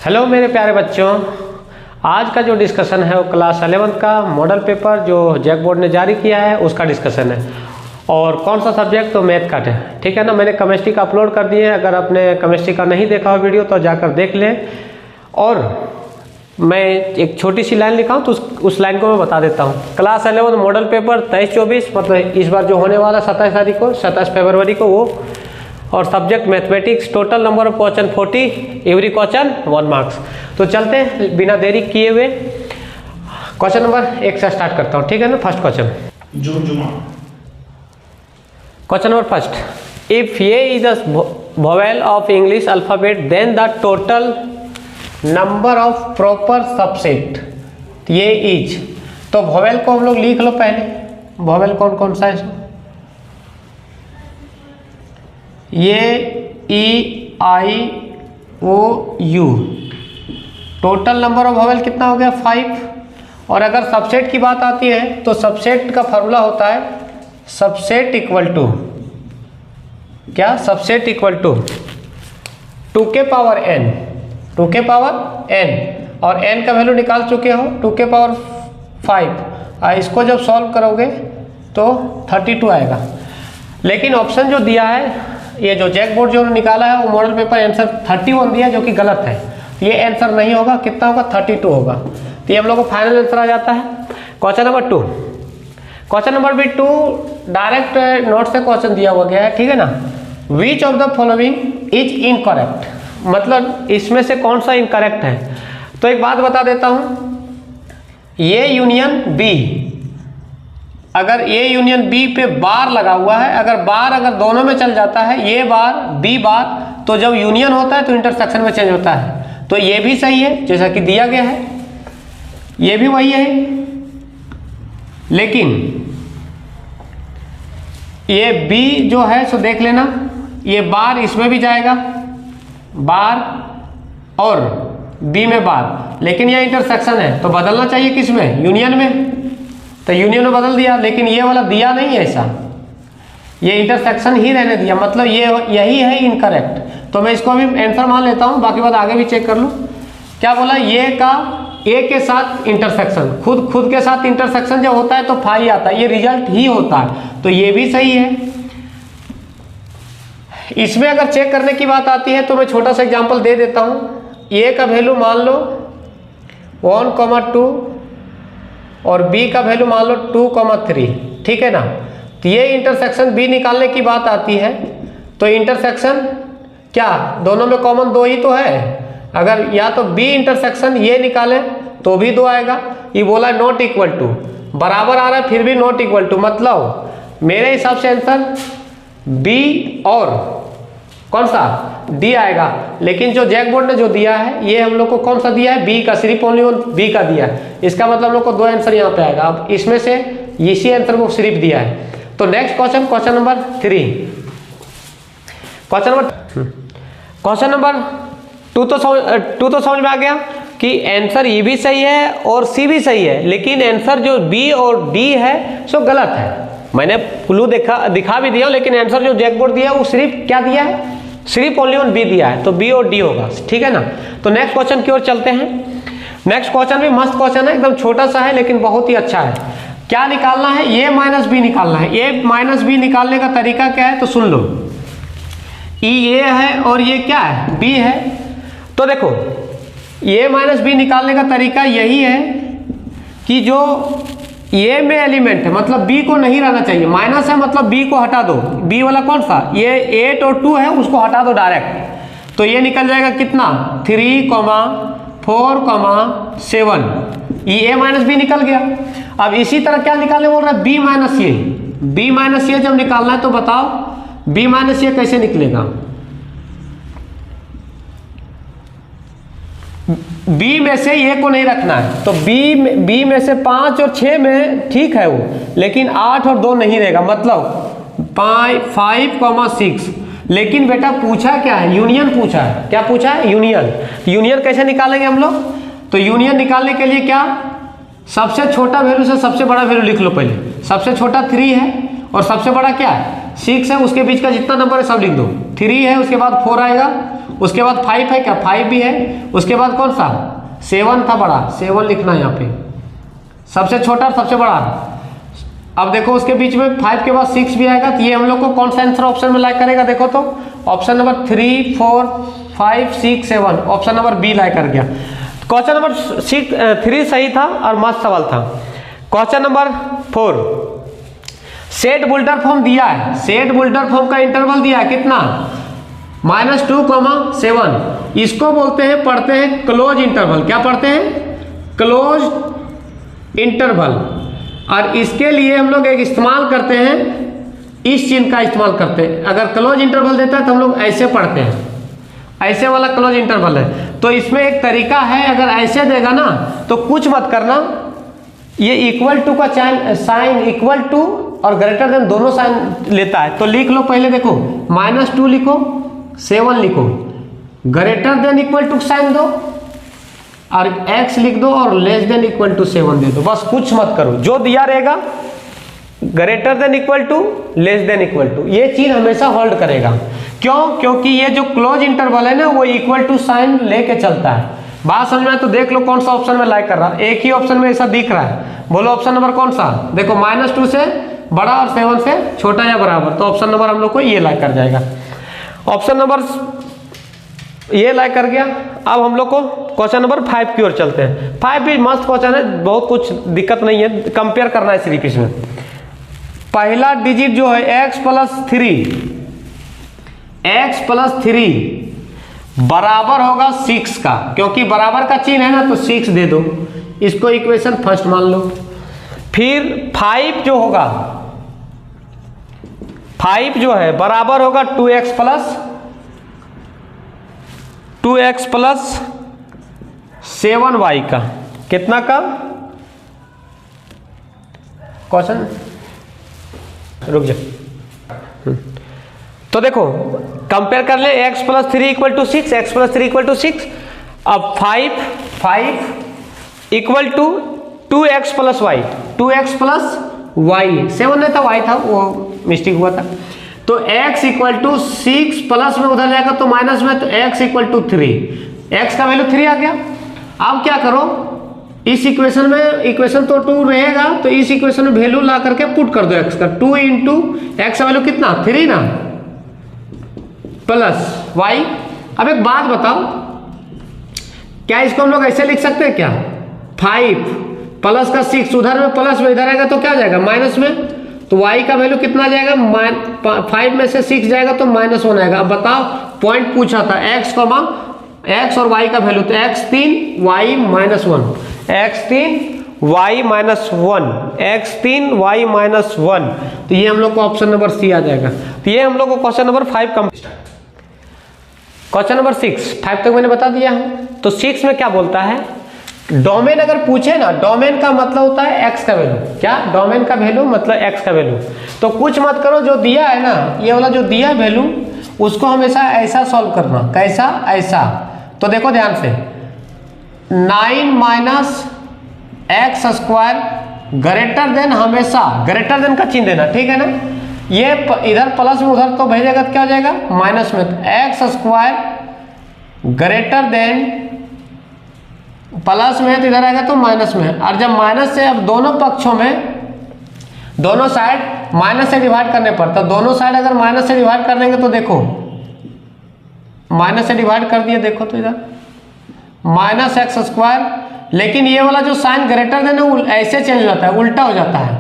Hello मेरे प्यारे बच्चों, आज का जो डिस्कशन है वो क्लास 11th का मॉडल पेपर जो जैक बोर्ड ने जारी किया है उसका डिस्कशन है। और कौन सा सब्जेक्ट? तो मैथ का है, ठीक है ना। मैंने केमिस्ट्री का अपलोड कर दिए, अगर आपने केमिस्ट्री का नहीं देखा हो वीडियो तो जाकर देख लें। और मैं एक छोटी सी लाइन लिखा हूँ तो उस लाइन को मैं बता देता हूँ। क्लास 11 मॉडल पेपर 23-24 मतलब इस बार जो होने वाला 27 तारीख को 27 फरवरी को वो, और subject mathematics, total number of question 40, every question 1 marks. तो चलते हैं बिना देरी किए हुए क्वेश्चन नंबर 1 से स्टार्ट करता हूँ, ठीक है ना। First question, question number first, if ये is the vowel of English alphabet then the total number of proper subset ये इज। तो वोवेल को हम लोग लिख लो पहले। वोवेल कौन कौन सा है? ये E I O U. Total number of vowel कितना हो गया? 5। और अगर सबसेट की बात आती है तो सबसेट का फार्मूला होता है सबसेट इक्वल टू क्या? सबसेट इक्वल टू 2 के पावर n, 2 के पावर n, और n का वैल्यू निकाल चुके हो 2 के पावर 5। इसको जब सॉल्व करोगे तो 32 आएगा। लेकिन ऑप्शन जो दिया है, ये जो जैक बोर्ड जो निकाला है वो मॉडल पेपर आंसर 31 दिया, जो कि गलत है। ये आंसर नहीं होगा, कितना होगा? 32 होगा। तो ये हम लोग को फाइनल आंसर आ जाता है। क्वेश्चन नंबर 2, क्वेश्चन नंबर भी 2 डायरेक्ट नोट से क्वेश्चन दिया हुआ गया है, ठीक है ना। Which of the following is incorrect, मतलब इसमें से कौन सा इनकरेक्ट है। तो एक बात बता देता हूँ, ये यूनियन बी, अगर ए यूनियन बी पे बार लगा हुआ है, अगर दोनों में चल जाता है, ये बार बी बार, तो जब यूनियन होता है तो इंटरसेक्शन में चेंज होता है। तो ये भी सही है जैसा कि दिया गया है, ये भी वही है। लेकिन ये बी जो है सो देख लेना, ये बार इसमें भी जाएगा, बार और बी में बार, लेकिन ये इंटरसेक्शन है तो बदलना चाहिए किसमें? यूनियन में। तो यूनियन में बदल दिया, लेकिन ये वाला दिया नहीं है ऐसा, ये इंटरसेक्शन ही रहने दिया, मतलब ये यही है इनकरेक्ट। तो मैं इसको भी आंसर मान लेता हूँ, बाकी बात आगे भी चेक कर लूँ। क्या बोला? ये का ए के साथ इंटरसेक्शन, खुद के साथ इंटरसेक्शन जब होता है तो फाई आता है, ये रिजल्ट ही होता है। तो ये भी सही है। इसमें अगर चेक करने की बात आती है तो मैं छोटा सा एग्जाम्पल दे देता हूँ। ए का वैल्यू मान लो 1,2 और बी का वैल्यू मान लो 2,3, ठीक है ना। तो ये इंटरसेक्शन बी निकालने की बात आती है तो इंटरसेक्शन क्या दोनों में कॉमन 2 ही तो है। अगर या तो बी इंटरसेक्शन ये निकाले तो भी 2 आएगा। ये बोला नॉट इक्वल टू, बराबर आ रहा है फिर भी नॉट इक्वल टू, मतलब मेरे हिसाब से आंसर बी और कौन सा? डी आएगा। लेकिन जो जैक बोर्ड ने जो दिया है ये हम लोग को कौन सा दिया है? बी का, सिर्फ ओनली बी का दिया है। इसका मतलब हम लोग को 2 आंसर यहाँ पे आएगा। अब इसमें से इसी आंसर को सिर्फ दिया है। तो next question, question number 3, question number 2 तो समझ में आ गया कि आंसर ये भी सही है और सी भी सही है, लेकिन आंसर जो बी और डी है सो गलत है। मैंने क्लू दिखा भी दिया, लेकिन आंसर जो जैक बोर्ड दिया है वो सिर्फ क्या दिया है? सिर्फ ओनली वन बी दिया है, तो बी और डी होगा, ठीक है ना। तो नेक्स्ट क्वेश्चन की ओर चलते हैं। नेक्स्ट क्वेश्चन भी मस्त क्वेश्चन है, एकदम छोटा सा है लेकिन बहुत ही अच्छा है। क्या निकालना है? ए माइनस बी निकालना है। ए माइनस बी निकालने का तरीका क्या है तो सुन लो। ये है और ये क्या है? बी है। तो देखो ए माइनस बी निकालने का तरीका यही है कि जो ए में एलिमेंट है मतलब बी को नहीं रहना चाहिए, माइनस है मतलब बी को हटा दो। बी वाला कौन सा? ये 8 और 2 है, उसको हटा दो डायरेक्ट। तो ये निकल जाएगा कितना? 3, 4, 7। ये ए माइनस बी निकल गया। अब इसी तरह क्या निकालने बोल रहा है? बी माइनस ए। बी माइनस ए जब निकालना है तो बताओ बी माइनस ए कैसे निकलेगा? बी में से ए को नहीं रखना है, तो बी में से 5 और 6 में ठीक है वो, लेकिन 8 और 2 नहीं रहेगा, मतलब 5, 6। लेकिन बेटा पूछा क्या है? यूनियन पूछा है। क्या पूछा है? यूनियन। यूनियन कैसे निकालेंगे हम लोग? तो यूनियन निकालने के लिए क्या, सबसे छोटा वैल्यू से सबसे बड़ा वैल्यू लिख लो पहले। सबसे छोटा 3 है और सबसे बड़ा क्या है? 6 है, उसके बीच का जितना नंबर है सब लिख दो। 3 है, उसके बाद 4 आएगा, उसके बाद 5 है क्या, 5 भी है, उसके बाद कौन सा 7 था बड़ा, 7 लिखना है यहाँ पे, सबसे छोटा और सबसे बड़ा। अब देखो उसके बीच में 5 के बाद 6 भी आएगा, तो ये हम लोग को कौन सा आंसर ऑप्शन में लाइक करेगा, देखो तो option number 3, 4, 5, 6, 7, option number be like कर गया। क्वेश्चन नंबर 3 सही था और मस्त सवाल था। क्वेश्चन नंबर 4, सेट बुल्टर फॉर्म दिया है, सेट बुल्टर फॉर्म का इंटरवल दिया है कितना, -2, 7, इसको बोलते हैं, पढ़ते हैं क्लोज इंटरवल। क्या पढ़ते हैं, क्लोज इंटरवल। और इसके लिए हम लोग एक इस्तेमाल करते हैं, इस चिन्ह का इस्तेमाल करते हैं। अगर क्लोज इंटरवल देता है तो हम लोग ऐसे पढ़ते हैं, ऐसे वाला क्लोज इंटरवल है। तो इसमें एक तरीका है, अगर ऐसे देगा ना तो कुछ मत करना, ये इक्वल टू का साइन इक्वल टू और ग्रेटर देन दोनों साइन लेता है। तो लिख लो पहले, देखो -2 लिखो, 7 लिखो, greater than equal to sign दो और x लिख दो और लेस देन इक्वल टू 7 दे दो, बस कुछ मत करो। जो दिया रहेगा greater than equal to, less than equal to, ये चीज हमेशा होल्ड करेगा। क्यों, क्योंकि ये जो क्लोज इंटरवल है ना वो इक्वल टू साइन लेके चलता है। बात समझ में आए तो देख लो कौन सा ऑप्शन में लाइक कर रहा है, एक ही ऑप्शन में ऐसा दिख रहा है, बोलो ऑप्शन नंबर कौन सा, देखो -2 से बड़ा और 7 से छोटा या बराबर, तो ऑप्शन नंबर हम लोग को ये लाइक कर जाएगा। ऑप्शन नंबर ये लाइक कर गया। अब हम लोग को क्वेश्चन नंबर 5 की ओर चलते हैं। 5 भी मस्त क्वेश्चन है, बहुत कुछ दिक्कत नहीं है, कंपेयर करना है सिर्फ इसमें। पहला डिजिट जो है x प्लस 3 बराबर होगा 6 का, क्योंकि बराबर का चिन्ह है ना तो 6 दे दो, इसको इक्वेशन फर्स्ट मान लो। फिर 5 जो होगा, 5 जो है बराबर होगा 2x प्लस 7y का, कितना का क्वेश्चन, रुक जा। तो देखो कंपेयर कर ले, x plus 3 equal to 6, x plus 3 equal to 6। अब 5 equal to 2x plus y, 2x plus y, 7 नहीं था y था, वो मिस्टेक हुआ था। तो x इक्वल टू 6 प्लस में उधर जाएगा तो माइनस में, तो x इक्वल टू 3, x का वैल्यू 3 आ गया। अब क्या करो, इस इक्वेशन में, इक्वेशन तो 2 रहेगा, तो इस इक्वेशन में वैल्यू ला करके पुट कर दो x का, 2 इंटू एक्स का वैल्यू कितना 3 ना, प्लस y। अब एक बात बताओ, क्या इसको हम लोग ऐसे लिख सकते हैं क्या, 5 प्लस का 6 उधर में प्लस में, इधर आएगा तो क्या जाएगा माइनस में, तो y का वैल्यू कितना जाएगा, 5 में से 6 जाएगा तो -1 आएगा। अब बताओ, पॉइंट पूछा था x और y का वैल्यू, तो x3 y -1, x3 y -1, तो ये हम लोग को ऑप्शन नंबर सी आ जाएगा। तो ये हम लोग को question number 5 complete. Question number 6, 5 तक मैंने बता दिया है। तो 6 में क्या बोलता है, डोमेन अगर पूछे ना, डोमेन का मतलब होता है x का वैल्यू, क्या डोमेन का वैल्यू मतलब x का वैल्यू। तो कुछ मत करो, जो दिया है ना, ये वाला जो दिया वैल्यू, उसको हमेशा ऐसा सॉल्व करना, कैसा, ऐसा। तो देखो ध्यान से, 9 - x² ग्रेटर देन, हमेशा ग्रेटर देन का चिन्ह देना, ठीक है ना। ये इधर प्लस में उधर तो भेजेगा तो क्या हो जाएगा माइनस में, तो x² ग्रेटर देन, प्लस में तो इधर आएगा तो माइनस में। और जब माइनस से, अब दोनों पक्षों में, दोनों साइड माइनस से डिवाइड करने पर, तो दोनों साइड अगर माइनस से डिवाइड कर देंगे तो देखो, माइनस से डिवाइड कर दिए, देखो तो इधर -x², लेकिन ये वाला जो साइन ग्रेटर देन है ऐसे चेंज हो जाता है, उल्टा हो जाता है,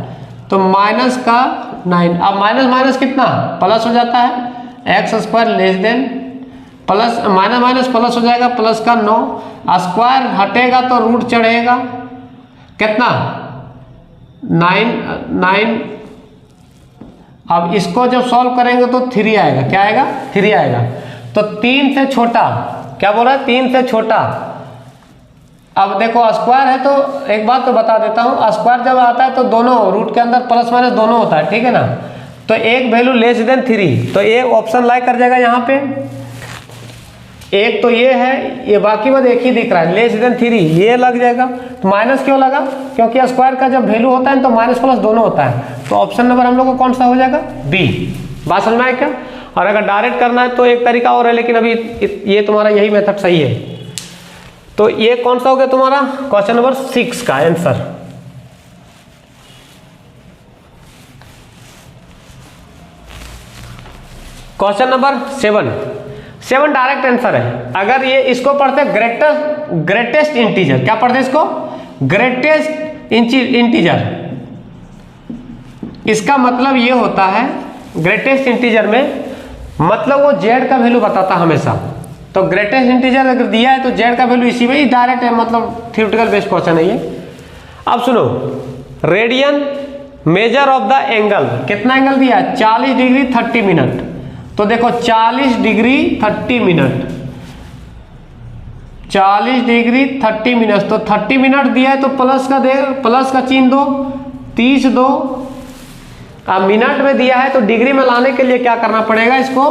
तो माइनस का 9, अब माइनस माइनस कितना प्लस हो जाता है, x² less than plus, minus plus हो जाएगा, प्लस का 9, स्क्वायर हटेगा तो रूट चढ़ेगा, कितना 9। अब इसको जब सॉल्व करेंगे तो 3 आएगा, क्या आएगा 3 आएगा। तो 3 से छोटा, क्या बोल रहा है 3 से छोटा। अब देखो स्क्वायर है, तो एक बात तो बता देता हूँ, स्क्वायर जब आता है तो दोनों रूट के अंदर प्लस माइनस दोनों होता है, ठीक है ना। तो एक वैल्यू लेस देन 3, तो ये ऑप्शन लाइक कर जाएगा यहाँ पे। एक तो ये है, ये बाकी में एक ही दिख रहा है, लेस देन 3 ये लग जाएगा। तो माइनस क्यों लगा, क्योंकि स्क्वायर का जब वैल्यू होता है तो माइनस प्लस दोनों होता है। तो ऑप्शन नंबर हम लोग को कौन सा हो जाएगा, बी। बात समझ में आए क्या। और अगर डायरेक्ट करना है तो एक तरीका और है, लेकिन अभी ये तुम्हारा यही मेथड सही है। तो ये कौन सा हो गया तुम्हारा क्वेश्चन नंबर 6 का answer. Question number 7 direct answer है। अगर ये इसको पढ़ते ग्रेटेस्ट इंटीजर, क्या पढ़ते इसको, ग्रेटेस्ट इंटीजर। इसका मतलब ये होता है ग्रेटेस्ट इंटीजर में मतलब वो जेड का वैल्यू बताता हमेशा। तो ग्रेटेस्ट इंटीजर अगर दिया है तो जेड का वैल्यू इसी में ही डायरेक्ट है, मतलब थ्योरेटिकल बेस्ड क्वेश्चन है ये। अब सुनो, radian measure of the angle, कितना एंगल दिया है 40 डिग्री 30 मिनट। तो देखो 40 डिग्री 30 मिनट, 40 डिग्री 30 मिनट, तो 30 मिनट दिया है तो प्लस का दे, प्लस का चिन्ह दो, 30 दो। अब मिनट में दिया है तो डिग्री में लाने के लिए क्या करना पड़ेगा, इसको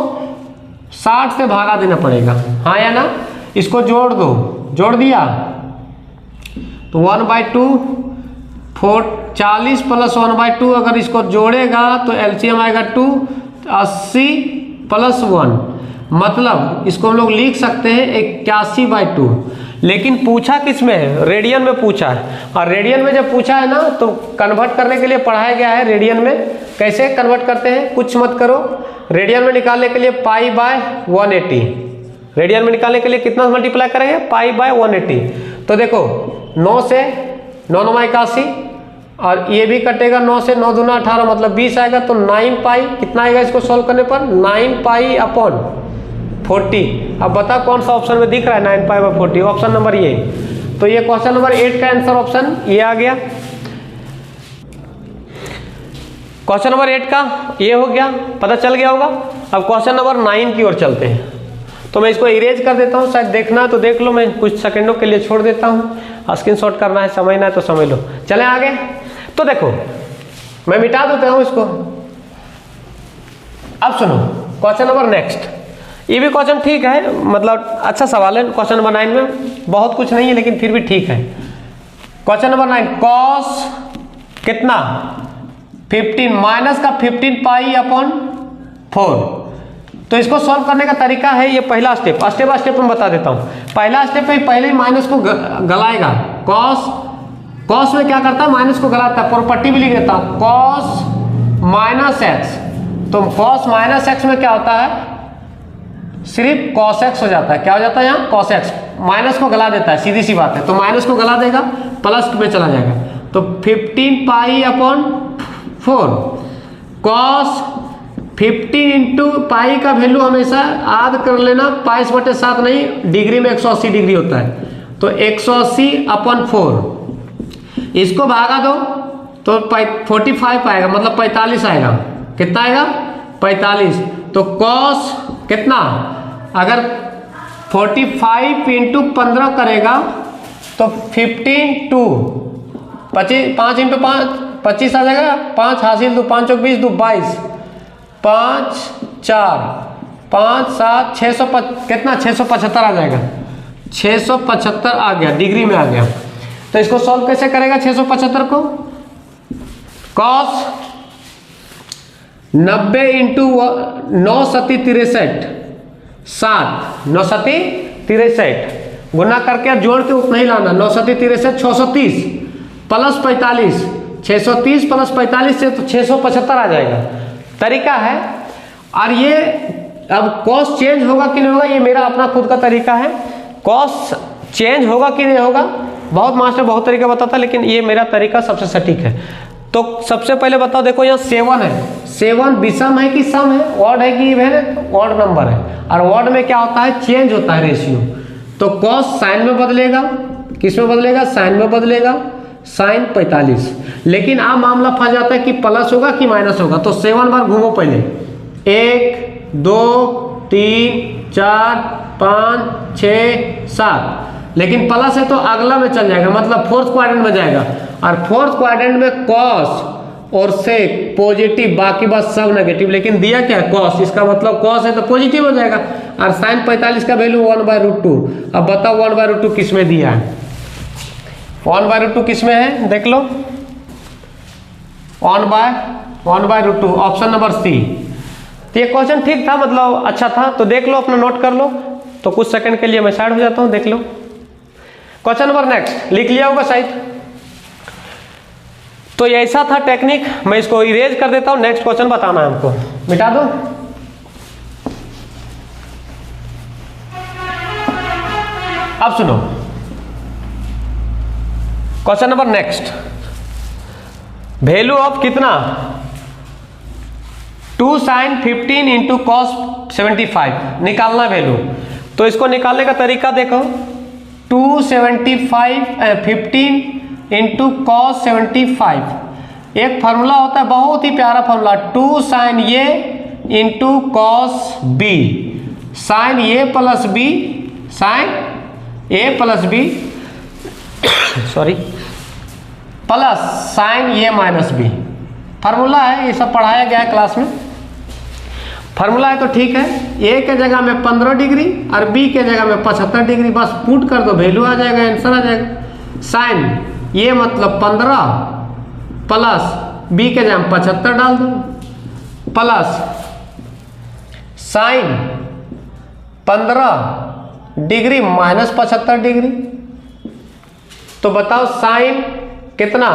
60 से भागा देना पड़ेगा, हाँ या ना। इसको जोड़ दो, जोड़ दिया तो 1/2 40 प्लस 1/2, अगर इसको जोड़ेगा तो एलसीएम आएगा 2, 80 प्लस 1, मतलब इसको हम लोग लिख सकते हैं 81/2। लेकिन पूछा किस में है, रेडियन में पूछा है। और रेडियन में जब पूछा है ना तो कन्वर्ट करने के लिए पढ़ाया गया है रेडियन में। कैसे कन्वर्ट करते हैं, कुछ मत करो, रेडियन में निकालने के लिए π/180, रेडियन में निकालने के लिए कितना मल्टीप्लाई करेंगे π/180। तो देखो 9 से 9 9 81, और ये भी कटेगा 9 से 9 दूना 18, मतलब 20 आएगा। तो 9π कितना आएगा इसको सॉल्व करने पर, 9π/40। अब बता कौन सा ऑप्शन में दिख रहा है 9π/40, ऑप्शन नंबर ये। तो ये क्वेश्चन नंबर 8 का आंसर ऑप्शन ये आ गया। क्वेश्चन नंबर 8 का ये हो गया, पता चल गया होगा। अब क्वेश्चन नंबर 9 की ओर चलते हैं। तो मैं इसको इरेज कर देता हूँ, शायद देखना तो देख लो, मैं कुछ सेकंडों के लिए छोड़ देता हूँ। स्क्रीनशॉट करना है, समझना है तो समझ लो। चलें आगे। तो देखो मैं मिटा देता हूँ इसको। अब सुनो क्वेश्चन नंबर नेक्स्ट, ये भी क्वेश्चन ठीक है, मतलब अच्छा सवाल है। क्वेश्चन नंबर 9 में बहुत कुछ नहीं है लेकिन फिर भी ठीक है। क्वेश्चन नंबर 9, कॉस कितना 15 माइनस का 15π/4। तो इसको सॉल्व करने का तरीका है, ये पहला स्टेप बाय स्टेप में बता देता हूँ। पहला स्टेप में पहले ही माइनस को गलाएगा। कॉस में क्या करता है, माइनस को गलाता है, प्रॉपर्टी भी लिख देता हूँ, कॉस माइनस एक्स। तो कॉस माइनस एक्स में क्या होता है, सिर्फ कॉस एक्स हो जाता है। क्या हो जाता है यहाँ, कॉस एक्स। माइनस को गला देता है, सीधी सी बात है। तो माइनस को गला देगा, प्लस में चला जाएगा। तो 15π/4 कॉस 15 इंटू पाई का वैल्यू हमेशा याद कर लेना, 5/7 नहीं, डिग्री में 180 डिग्री होता है। तो 180/4 इसको भागा दो तो 45 आएगा, मतलब 45 आएगा। कितना आएगा, 45। तो कॉस कितना, अगर 45 इंटू 15 करेगा तो 15 टू 25, 5 इंटू 5 25 आ जाएगा। 5 हासिल 2, 5 20 2 22, 5 4 5 7 600 कितना 675 आ जाएगा। 675 आ गया, डिग्री में आ गया। तो इसको सॉल्व कैसे करेगा 675 को, कॉस 90 इंटू 9 सती 63, 7 9 सती 63 गुना करके अब जोड़ के उतना ही लाना। 9 सती 63 630 प्लस 45, 630 प्लस 45 से तो 675 आ जाएगा। तरीका है। और ये अब कॉस चेंज होगा कि नहीं होगा, ये मेरा अपना खुद का तरीका है। कॉस चेंज होगा कि नहीं होगा, बहुत मास्टर बहुत तरीका बताता है, लेकिन ये मेरा तरीका सबसे सटीक है। तो सबसे पहले बताओ, देखो यहाँ 7 है, 7 विषम है कि सम है, ऑड है कि इवन है, ऑड नंबर है। और ऑड में क्या होता है, चेंज होता है रेशियो। तो कॉस साइन में बदलेगा, किस में बदलेगा, साइन में बदलेगा, साइन 45। लेकिन अब मामला फंस जाता है कि प्लस होगा कि माइनस होगा। तो 7 बार घूमो पहले, 1 2 3 4 5 6 7, लेकिन प्लस है तो अगला में चल जाएगा, मतलब फोर्थ क्वाड्रेंट में जाएगा। और फोर्थ क्वाड्रेंट में कॉस और सेक पॉजिटिव, बाकी बात सब नेगेटिव। लेकिन दिया क्या है, कॉस, इसका मतलब कॉस है तो पॉजिटिव हो जाएगा। और साइन 45 का वैल्यू 1/√2। अब बताओ 1/√2 किस में दिया है, 1/√2 किस में है, देख लो, 1/√2 ऑप्शन नंबर सी। तो ये क्वेश्चन ठीक था, मतलब अच्छा था, तो देख लो, अपना नोट कर लो। तो कुछ सेकंड के लिए मैं साइड हो जाता हूँ, देख लो। क्वेश्चन नंबर नेक्स्ट लिख लिया होगा शायद। तो ये ऐसा था टेक्निक, मैं इसको इरेज कर देता हूँ। नेक्स्ट क्वेश्चन बताना है हमको, मिटा दो। अब सुनो question number next, value of कितना 2 sin 15 इंटू कॉस 75 निकालना वैल्यू। तो इसको निकालने का तरीका देखो, 15 इंटू कॉस 75। एक फार्मूला होता है, बहुत ही प्यारा formula, 2 sin A into cos B, sine A plus B, sine A plus B sorry plus sine A minus B. Formula है, ये सब पढ़ाया गया है क्लास में। फार्मूला है तो ठीक है, ए के जगह में 15 डिग्री और बी के जगह में 75 डिग्री, बस पुट कर दो, वैल्यू आ जाएगा, आंसर आ जाएगा। साइन ये मतलब 15 प्लस बी के जगह 75 डाल दो, plus sign 15 degree minus 75 degree. तो बताओ साइन कितना,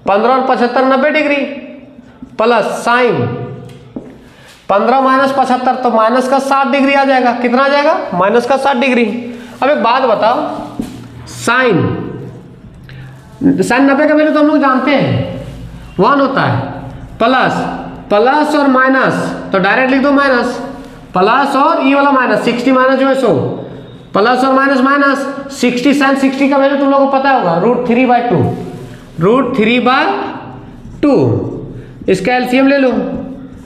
15 और 75 90 डिग्री, प्लस साइन 15 माइनस 75 तो माइनस का 60 डिग्री आ जाएगा। कितना आ जाएगा, माइनस का 60 डिग्री। अब एक बात बताओ, साइन 90 का वैल्यू तो हम लोग जानते हैं 1 होता है, प्लस और माइनस तो डायरेक्ट लिख दो माइनस, प्लस और ये वाला माइनस 60 माइनस जो है 100, प्लस और माइनस माइनस 60 साइन 60 का वैल्यू तुम लोगों को पता होगा √3/2, √3/2। इसका एलसीएम ले लो,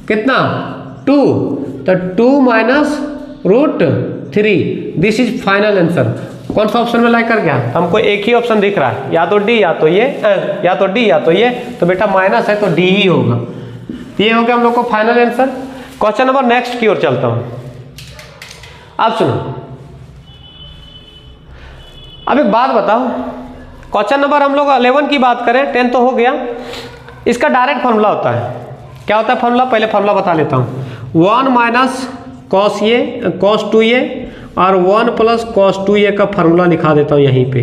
कितना 2, तो 2 minus √3। This is final answer. कौन सा ऑप्शन में लाइक कर गया, हमको एक ही ऑप्शन दिख रहा है, या तो डी या तो ये, या तो डी या तो ये, तो बेटा माइनस है तो डी ही होगा। ये हो गया हम लोग को final answer. Question number next की ओर चलता हूं। अब सुनो, अब एक बात बताओ, क्वेश्चन नंबर हम लोग 11 की बात करें, 10 तो हो गया, इसका डायरेक्ट फॉर्मूला होता है। क्या होता है फॉर्मूला, पहले फॉर्मूला बता लेता हूँ। 1 minus cos A cos 2a और 1 प्लस कॉस 2a का फार्मूला लिखा देता हूँ यहीं पे।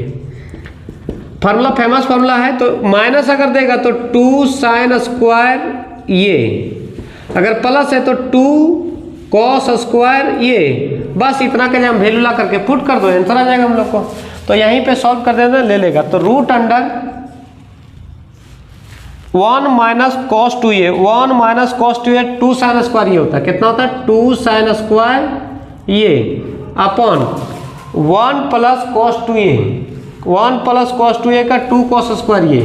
फार्मूला फेमस फार्मूला है, तो माइनस अगर देगा तो 2 साइन स्क्वायर ये, अगर प्लस है तो 2 कॉस स्क्वायर ये, बस इतना के हम वैल्यू ला करके पुट कर दो, आंसर आ जाएगा हम लोग को। तो यहीं पे सॉल्व कर देना, ले लेगा तो √1 minus cos 2a, 1 minus cos 2a 2 sine square ये होता है, कितना होता है 2 साइन स्क्वायर ये upon 1 plus cos 2a, 1 plus cos 2a का 2 कॉस स्क्वायर ये।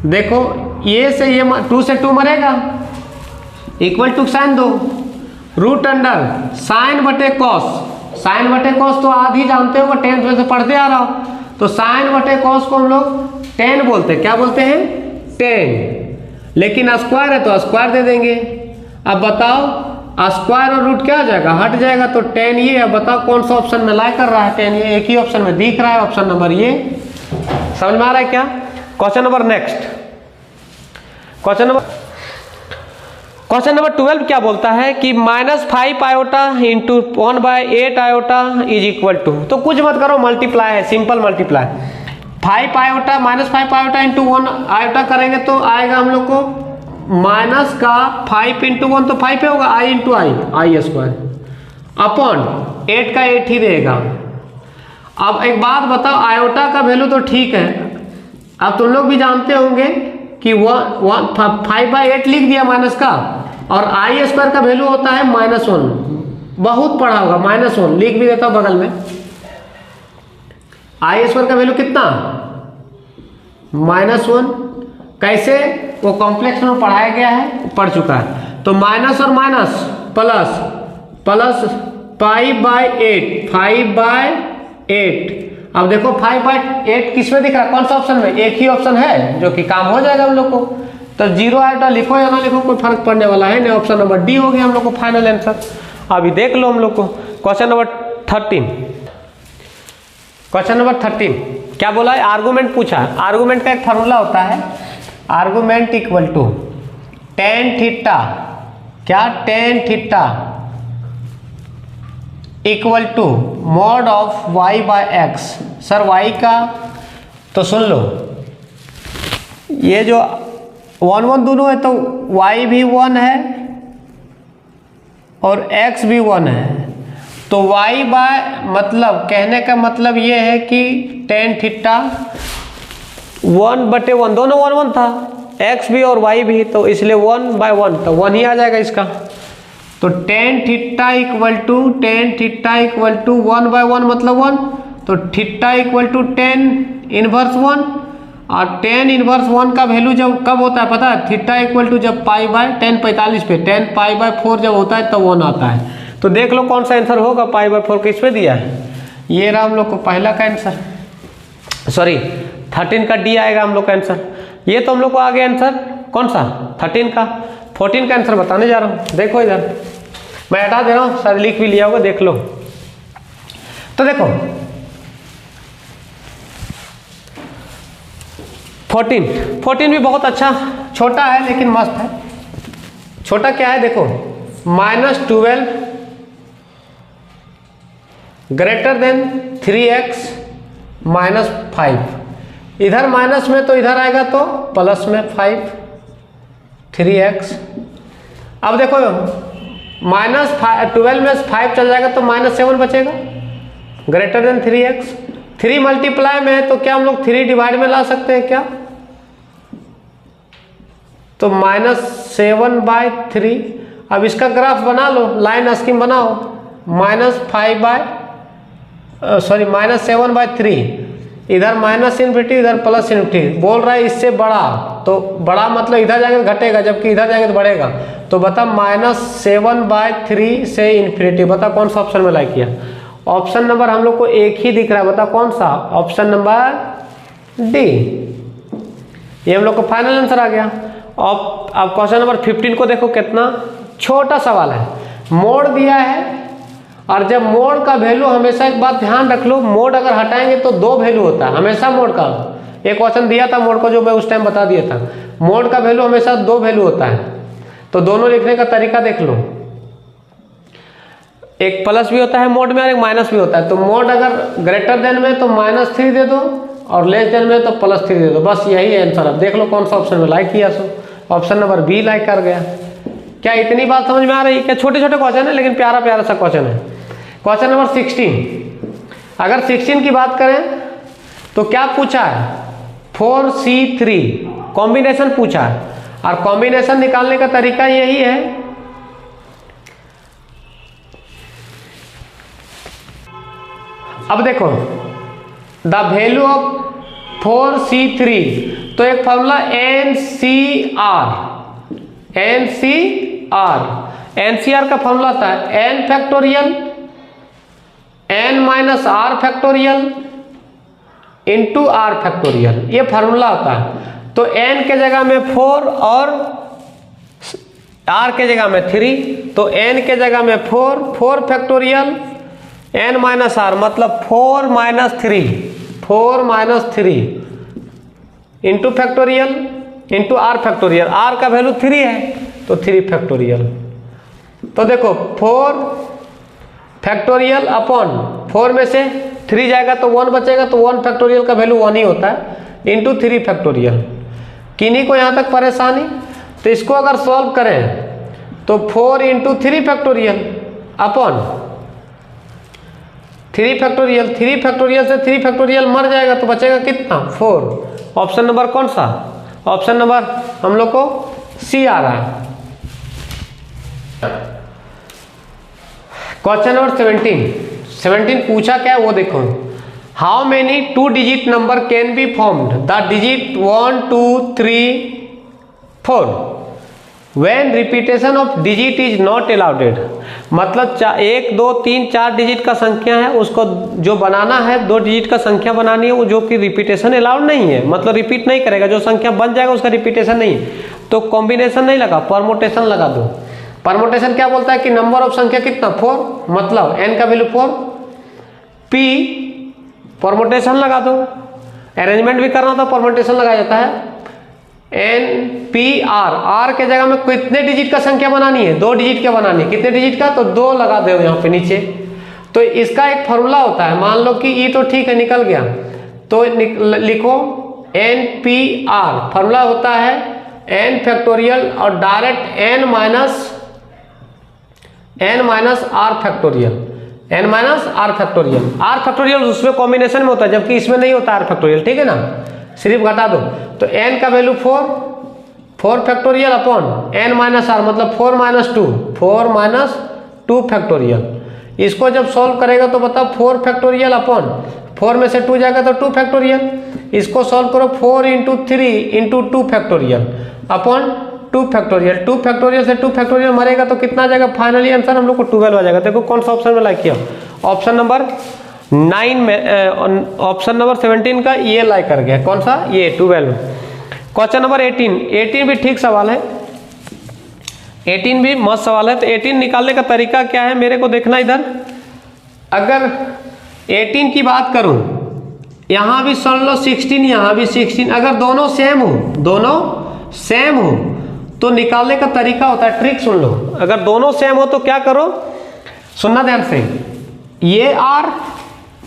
देखो ये से ये 2 से 2 मरेगा, इक्वल टू साइन दो, √, साइन बटे कॉस, साइन बटे कॉस तो आधी जानते हो, 10th में से पढ़ते आ रहा हो, तो साइन बटे कॉस को हम लोग 10 बोलते हैं। क्या बोलते हैं 10, लेकिन स्क्वायर है तो स्क्वायर दे देंगे। अब बताओ स्क्वायर और रूट क्या आ जाएगा, हट जाएगा, तो 10 ये। अब बताओ कौन सा ऑप्शन में लाई कर रहा है, 10 ये एक ही ऑप्शन में दिख रहा है, ऑप्शन नंबर ये। समझ में आ रहा है क्या। Question number next, question number 12 क्या बोलता है कि -5 iota into 1/8 iota is equal to, तो कुछ मत करो, मल्टीप्लाई है, simple multiply. 5 iota -5 iota into 1 iota करेंगे तो आएगा हम लोग को माइनस का 5 इंटू 1 तो 5 पे होगा, i into I square upon 8 का 8 ही देगा। अब एक बात बताओ, आयोटा का वैल्यू तो ठीक है, अब तुम लोग भी जानते होंगे कि 5/8 लिख दिया माइनस का, और आई स्क्वायर का वैल्यू होता है -1, बहुत पढ़ा होगा, -1 लिख भी देता हूं बगल में। आई स्क्वायर का वैल्यू कितना -1, कैसे वो कॉम्प्लेक्स में पढ़ाया गया है, पढ़ चुका है। तो माइनस और माइनस प्लस 5/8। अब देखो 5/8 किस में दिख रहा है, कौन सा ऑप्शन में, एक ही ऑप्शन है जो कि काम हो जाएगा हम लोग को। तो 0 आयोटा लिखो या ना लिखो कोई फर्क पड़ने वाला है नहीं, ऑप्शन नंबर डी हो गया हम लोग को फाइनल आंसर। अभी देख लो हम लोग को क्वेश्चन नंबर 13। क्वेश्चन नंबर 13 क्या बोला है, आर्गूमेंट पूछा है। आर्गूमेंट का एक फार्मूला होता है, argument equal to tan theta क्या, tan theta equal to mod of Y by X. Sir Y का तो सुन लो, ये जो 1 1 दोनों है तो y भी 1 है और x भी 1 है, तो y बाय मतलब कहने का मतलब ये है कि टेन थीटा 1/1 दोनों 1 1 था, x भी और y भी, तो इसलिए 1/1 तो 1 ही आ जाएगा इसका। तो टेन थीटा इक्वल टू 1/1 मतलब 1, तो थीटा इक्वल टू 10 इनवर्स 1, और 10 इनवर्स 1 का वैल्यू जब कब होता है पता है, थीटा इक्वल टू जब पाई बाय 10 45 पे 10 पाई बाय 4 जब होता है तब 1 आता है। तो देख लो कौन सा आंसर होगा, पाई बाय 4 किस पे दिया है, ये रहा हम लोग को पहला का आंसर, सॉरी 13 का डी आएगा हम लोग का आंसर। ये तो हम लोग को आ गया आंसर कौन सा 13 का। 14 का आंसर बताने जा रहा हूँ, देखो इधर मैं हटा दे रहा हूँ, सर लिख भी लिया होगा देख लो। तो देखो 14 भी बहुत अच्छा, छोटा है लेकिन मस्त है। छोटा क्या है देखो, -12 ग्रेटर देन 3x -5, इधर माइनस में तो इधर आएगा तो प्लस में 5 3x। अब देखो -12 में 5 चल जाएगा तो -7 बचेगा, ग्रेटर देन 3x। 3 मल्टीप्लाई में है तो क्या हम लोग 3 डिवाइड में ला सकते हैं क्या, तो -7/3। अब इसका ग्राफ बना लो, लाइन स्कीम बनाओ, -7/3, इधर -∞ इधर +∞। बोल रहा है इससे बड़ा, तो बड़ा मतलब इधर जाएंगे घटेगा जबकि इधर जाएंगे तो बढ़ेगा। तो बता -7/3 से इन्फिनिटी, बता कौन सा ऑप्शन में लाइक किया। ऑप्शन नंबर हम लोग को एक ही दिख रहा है, बता कौन सा, ऑप्शन नंबर डी। ये हम लोग को फाइनल आंसर आ गया। अब क्वेश्चन नंबर 15 को देखो, कितना छोटा सवाल है, मोड दिया है, और जब मोड का वैल्यू हमेशा एक बात ध्यान रख लो, मोड अगर हटाएंगे तो 2 वैल्यू होता है हमेशा मोड का। एक क्वेश्चन दिया था मोड को जो मैं उस टाइम बता दिया था, मोड का वैल्यू हमेशा 2 वैल्यू होता है। तो दोनों लिखने का तरीका देख लो, एक प्लस भी होता है मोड में और एक माइनस भी होता है। तो मोड अगर ग्रेटर देन में तो -3 दे दो और लेस देन में तो +3 दे दो, बस यही है आंसर। अब देख लो कौन सा ऑप्शन में लाइक किया, so option number be like कर गया। क्या इतनी बात समझ में आ रही है क्या, छोटे छोटे क्वेश्चन है लेकिन प्यारा प्यारा सा क्वेश्चन है। क्वेश्चन नंबर 16, अगर 16 की बात करें तो क्या पूछा है, 4C3 कॉम्बिनेशन पूछा है, और कॉम्बिनेशन निकालने का तरीका यही है, अब देखो द वैल्यू ऑफ 4C3, तो एक फॉर्मूला NCR का फॉर्मूला आता है n factorial n - r factorial into r factorial, ये फार्मूला आता है। तो n के जगह में 4 और r के जगह में 3, तो n के जगह में 4 फैक्टोरियल n - r मतलब 4 - 3 into factorial into r factorial, r का वैल्यू 3 है तो 3 फैक्टोरियल। तो देखो 4 फैक्टोरियल अपॉन 4 में से 3 जाएगा तो 1 बचेगा, तो 1 फैक्टोरियल का वैल्यू 1 ही होता है, इंटू 3 फैक्टोरियल। किन्हीं को यहाँ तक परेशानी, तो इसको अगर सॉल्व करें तो 4 × 3 फैक्टोरियल अपॉन 3 फैक्टोरियल, 3 फैक्टोरियल से 3 फैक्टोरियल मर जाएगा तो बचेगा कितना 4। ऑप्शन नंबर कौन सा, ऑप्शन नंबर हम लोग को सी आ रहा है। क्वेश्चन नंबर 17 पूछा क्या है वो देखो, how many 2 digit number can be formed, the digit 1 2 3 4 when repetition of digit is not allowed. मतलब 1 2 3 4 डिजिट का संख्या है, उसको जो बनाना है 2 डिजिट का संख्या बनानी है, वो जो कि रिपीटेशन अलाउड नहीं है, मतलब रिपीट नहीं करेगा, जो संख्या बन जाएगा उसका रिपीटेशन नहीं है। तो कॉम्बिनेशन नहीं लगा, परमोटेशन लगा दो। परमोटेशन क्या बोलता है कि नंबर ऑफ संख्या कितना 4, मतलब n का वैल्यू 4, p परमोटेशन लगा दो। अरेंजमेंट भी करना तो परमोटेशन लगाया जाता है, NPR, आर के जगह में कितने डिजिट का संख्या बनानी है, 2 डिजिट का बनानी है। कितने डिजिट का, तो 2 लगा दो यहाँ पे नीचे। तो इसका एक फॉर्मूला होता है, मान लो कि ये तो ठीक है निकल गया, तो लिखो NPR, फॉर्मूला होता है n फैक्टोरियल और direct n minus r factorial, n minus r factorial. r factorial उसमें कॉम्बिनेशन में होता है, जबकि इसमें नहीं होता r फैक्टोरियल, ठीक है ना, सिर्फ घटा दो। तो n का value 4 factorial upon n minus r, मतलब 4 माइनस 2 फैक्टोरियल। इसको जब सॉल्व करेगा तो बताओ 4 फैक्टोरियल अपॉन 4 में से 2 जाएगा तो 2 फैक्टोरियल। इसको सॉल्व करो 4 into 3 into 2 factorial upon 2 factorial. 2 factorial से 2 फैक्टोरियल मरेगा तो कितना जाएगा, फाइनली आंसर हम लोग को 12 आ जाएगा। देखो कौन सा ऑप्शन में लाइक किया, ऑप्शन नंबर 9 में, ऑप्शन नंबर 17 का ये लाइक कर गया, कौन सा, ये 12। क्वेश्चन नंबर 18 भी ठीक सवाल है, 18 भी मस्त सवाल है। तो 18 निकालने का तरीका क्या है मेरे को देखना इधर। अगर 18 की बात करूं, यहाँ भी सुन लो 16, यहाँ भी 16, अगर दोनों सेम हो तो निकालने का तरीका होता है, ट्रिक सुन लो। अगर दोनों सेम हो तो क्या करो, सुनना ध्यान से, ये r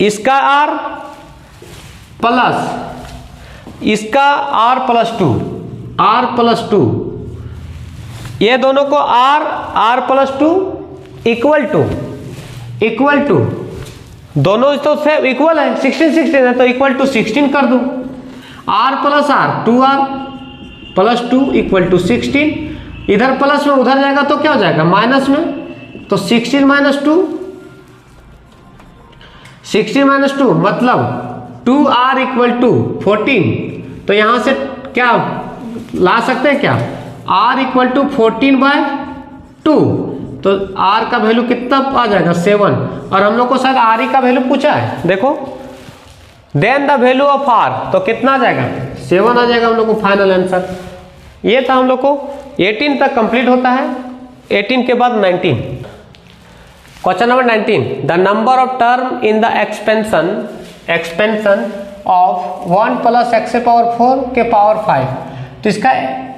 इसका r प्लस इसका r प्लस 2, ये दोनों को r प्लस 2 इक्वल टू दोनों तो से इक्वल है, 16 है तो इक्वल टू 16 कर दूं। r plus r 2r plus 2 equal to 16, इधर प्लस में उधर जाएगा तो क्या हो जाएगा, माइनस में, तो 16 माइनस 2 मतलब 2r इक्वल टू 14। तो यहां से क्या ला सकते हैं, क्या, r इक्वल टू 14/2, तो r का वैल्यू कितना आ जाएगा, 7। और हम लोग को शायद r का वैल्यू पूछा है, देखो, then the value of r, तो कितना आ जाएगा, 7 आ जाएगा हम लोग को फाइनल आंसर। ये था हम लोग को 18 तक कंप्लीट होता है, 18 के बाद 19। Question number 19, the number of term in the expansion of 1 plus x power 4 के पावर 5। तो इसका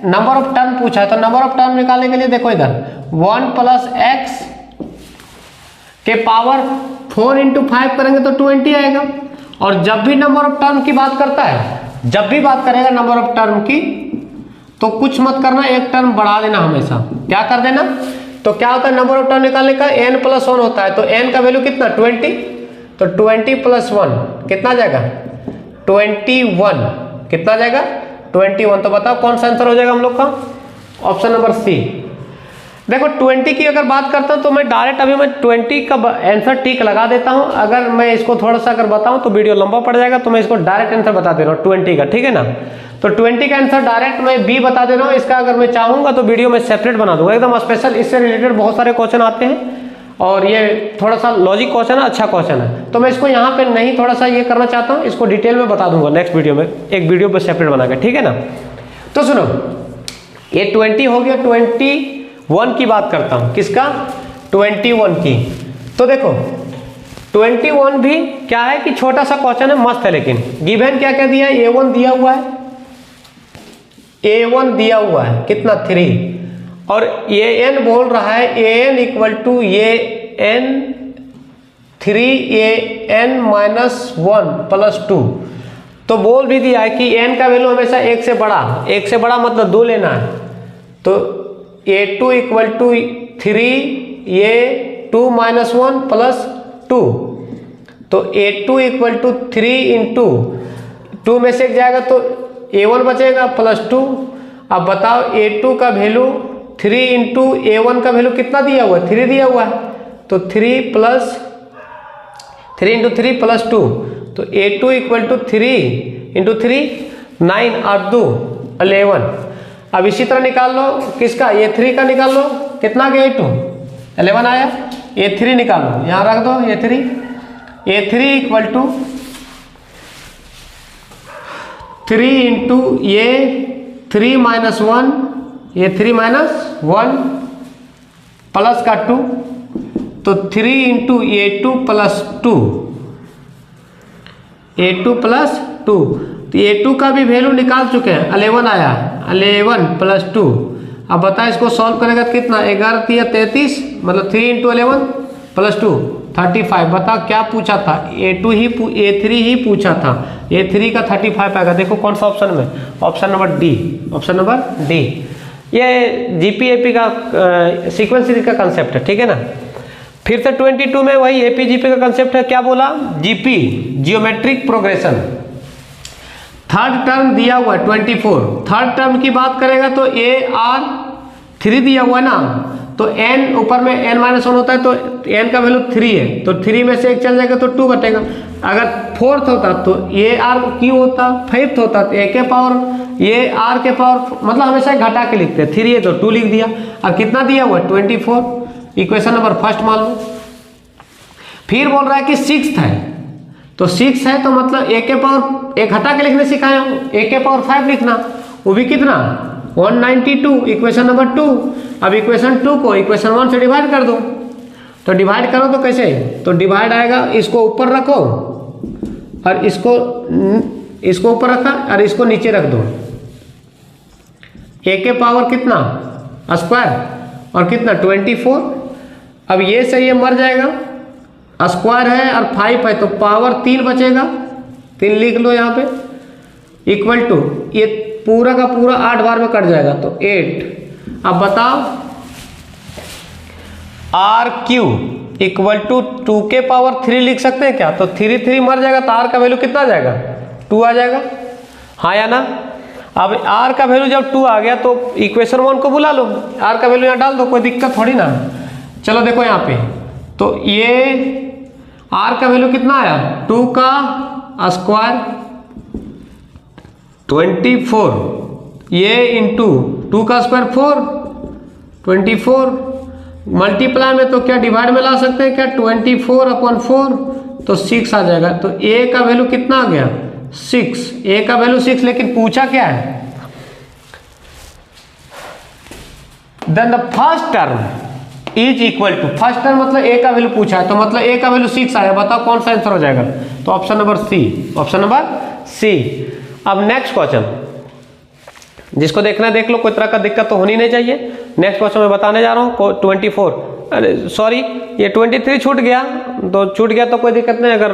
नंबर ऑफ टर्म पूछा है, तो नंबर ऑफ टर्म निकालने के लिए देखो इधर 1 प्लस x के पावर 4 इंटू 5 करेंगे तो 20 आएगा। और जब भी नंबर ऑफ टर्म की बात करता है, जब भी बात करेगा नंबर ऑफ टर्म की, तो कुछ मत करना, एक टर्म बढ़ा देना हमेशा, क्या कर देना। तो क्या होता है नंबर ऑफ टर्म निकालने का, n प्लस 1 होता है, तो n का वैल्यू कितना, 20, तो 20 प्लस 1 कितना जाएगा, 21, कितना जाएगा, 21। तो बताओ कौन सा आंसर हो जाएगा हम लोग का, ऑप्शन नंबर सी। देखो 20 की अगर बात करता हूं तो मैं डायरेक्ट अभी मैं 20 का आंसर टिक लगा देता हूं। अगर मैं इसको थोड़ा सा अगर बताऊं तो वीडियो लंबा पड़ जाएगा, तो मैं इसको डायरेक्ट आंसर बता दे रहा हूं 20 का, ठीक है ना। तो 20 का आंसर डायरेक्ट मैं बी बता दे रहा हूं। इसका अगर मैं चाहूंगा तो वीडियो में सेपरेट बना दूंगा, एकदम स्पेशल, इससे रिलेटेड बहुत सारे क्वेश्चन आते हैं और ये थोड़ा सा लॉजिक क्वेश्चन है, अच्छा क्वेश्चन है। तो मैं इसको यहाँ पे नहीं थोड़ा सा ये करना चाहता हूँ, इसको डिटेल में बता दूंगा नेक्स्ट वीडियो में, एक वीडियो पर सेपरेट बना के, ठीक है ना। तो सुनो, ये 20 हो गया, 21 की बात करता हूँ, किसका, 21 की। तो देखो 21 भी क्या है कि छोटा सा क्वेश्चन है, मस्त है, लेकिन गिवन क्या क्या दिया है, A1 दिया हुआ है, A1 दिया हुआ है कितना, 3, और AN बोल रहा है AN equal to AN 3AN minus 1 plus 2। तो बोल भी दिया है कि n का वैल्यू हमेशा 1 से बड़ा मतलब 2 लेना है। तो A2 equal to 3A2 minus 1 plus 2, तो A2 इक्वल टू 3 इंटू 2 में से जाएगा तो A1 बचेगा प्लस 2। अब बताओ A2 का वैल्यू 3 इंटू A1 का वैल्यू कितना दिया हुआ है, 3 दिया हुआ है, तो 3 इंटू 3 प्लस 2, तो A2 इक्वल टू 3 इंटू 3 9 और 2 11। अब इसी तरह निकाल लो किसका, A3 का निकाल लो, कितना गया A2, 11 आया। A3 निकालो, यहाँ रख दो A3 equal to 3 into A3 minus 1, A3 minus 1 plus का 2, तो 3 into A2 plus 2, A2 plus 2, तो A2 का भी वैल्यू निकाल चुके हैं, 11 आया, 11 + 2। अब बता इसको सॉल्व करेगा तो कितना, 11 या 33, मतलब 3 × 11 + 2 35। बता क्या पूछा था, A3 ही पूछा था, A3 का 35 आएगा। देखो कौन सा ऑप्शन में, option number D, option number D. ये GP-AP का सीक्वेंस सीरीज का कंसेप्ट है, ठीक है ना। फिर से 22 में वही AP-GP का कंसेप्ट है, क्या बोला, GP geometric progression. Third term दिया हुआ है 24, थर्ड टर्म की बात करेगा तो AR3 दिया हुआ है ना, तो n ऊपर में n-1 होता है, तो n का वैल्यू 3 है, तो 3 में से 1 चल जाएगा तो 2 बटेगा। अगर फोर्थ होता तो AR होता, फिफ्थ होता तो A के पावर, AR के पावर, मतलब हमेशा घटा के लिखते हैं, 3 है तो 2 लिख दिया। अब कितना दिया हुआ है 24, इक्वेशन नंबर फर्स्ट मान लो। फिर बोल रहा है कि 6th है, तो 6 है तो मतलब A के पावर, एक घटा के लिखने सिखाया हूँ, A के पावर 5 लिखना, वो भी कितना 192, इक्वेशन नंबर 2। अब इक्वेशन 2 को इक्वेशन 1 से डिवाइड कर दो, तो डिवाइड करो तो कैसे, तो डिवाइड आएगा, इसको ऊपर रखो और इसको ऊपर रखा और इसको नीचे रख दो। A के पावर कितना स्क्वायर और कितना 24। अब ये सही है, मर जाएगा, स्क्वायर है और 5 है तो पावर 3 बचेगा, 3 लिख लो यहाँ पे, इक्वल टू ये पूरा का पूरा 8 बार में कट जाएगा तो 8। अब बताओ RQ इक्वल टू 2 के पावर 3 लिख सकते हैं क्या, तो 3 मर जाएगा तो R का वैल्यू कितना आ जाएगा, 2 आ जाएगा, हाँ या ना। अब R का वैल्यू जब 2 आ गया तो इक्वेशन 1 को बुला लो, R का वैल्यू यहाँ डाल दो, कोई दिक्कत थोड़ी ना। चलो देखो यहाँ पे, तो ये R का वैल्यू कितना आया, 2 का स्क्वायर 24, ये इंटू 2 का स्क्वायर 4, 24 मल्टीप्लाई में तो क्या डिवाइड में ला सकते हैं क्या, 24/4 तो 6 आ जाएगा। तो A का वैल्यू कितना आ गया 6, A का वैल्यू 6, लेकिन पूछा क्या है, then the first term is equal to, first term मतलब A का वैल्यू पूछा है, तो मतलब A का वैल्यू 6 आया। बताओ कौन सा आंसर हो जाएगा, तो option number C, option number C. अब नेक्स्ट क्वेश्चन, जिसको देखना है देख लो, कोई तरह का दिक्कत तो होनी नहीं चाहिए। नेक्स्ट क्वेश्चन मैं बताने जा रहा हूँ 24, अरे सॉरी ये 23 छूट गया, तो छूट गया तो कोई दिक्कत नहीं। अगर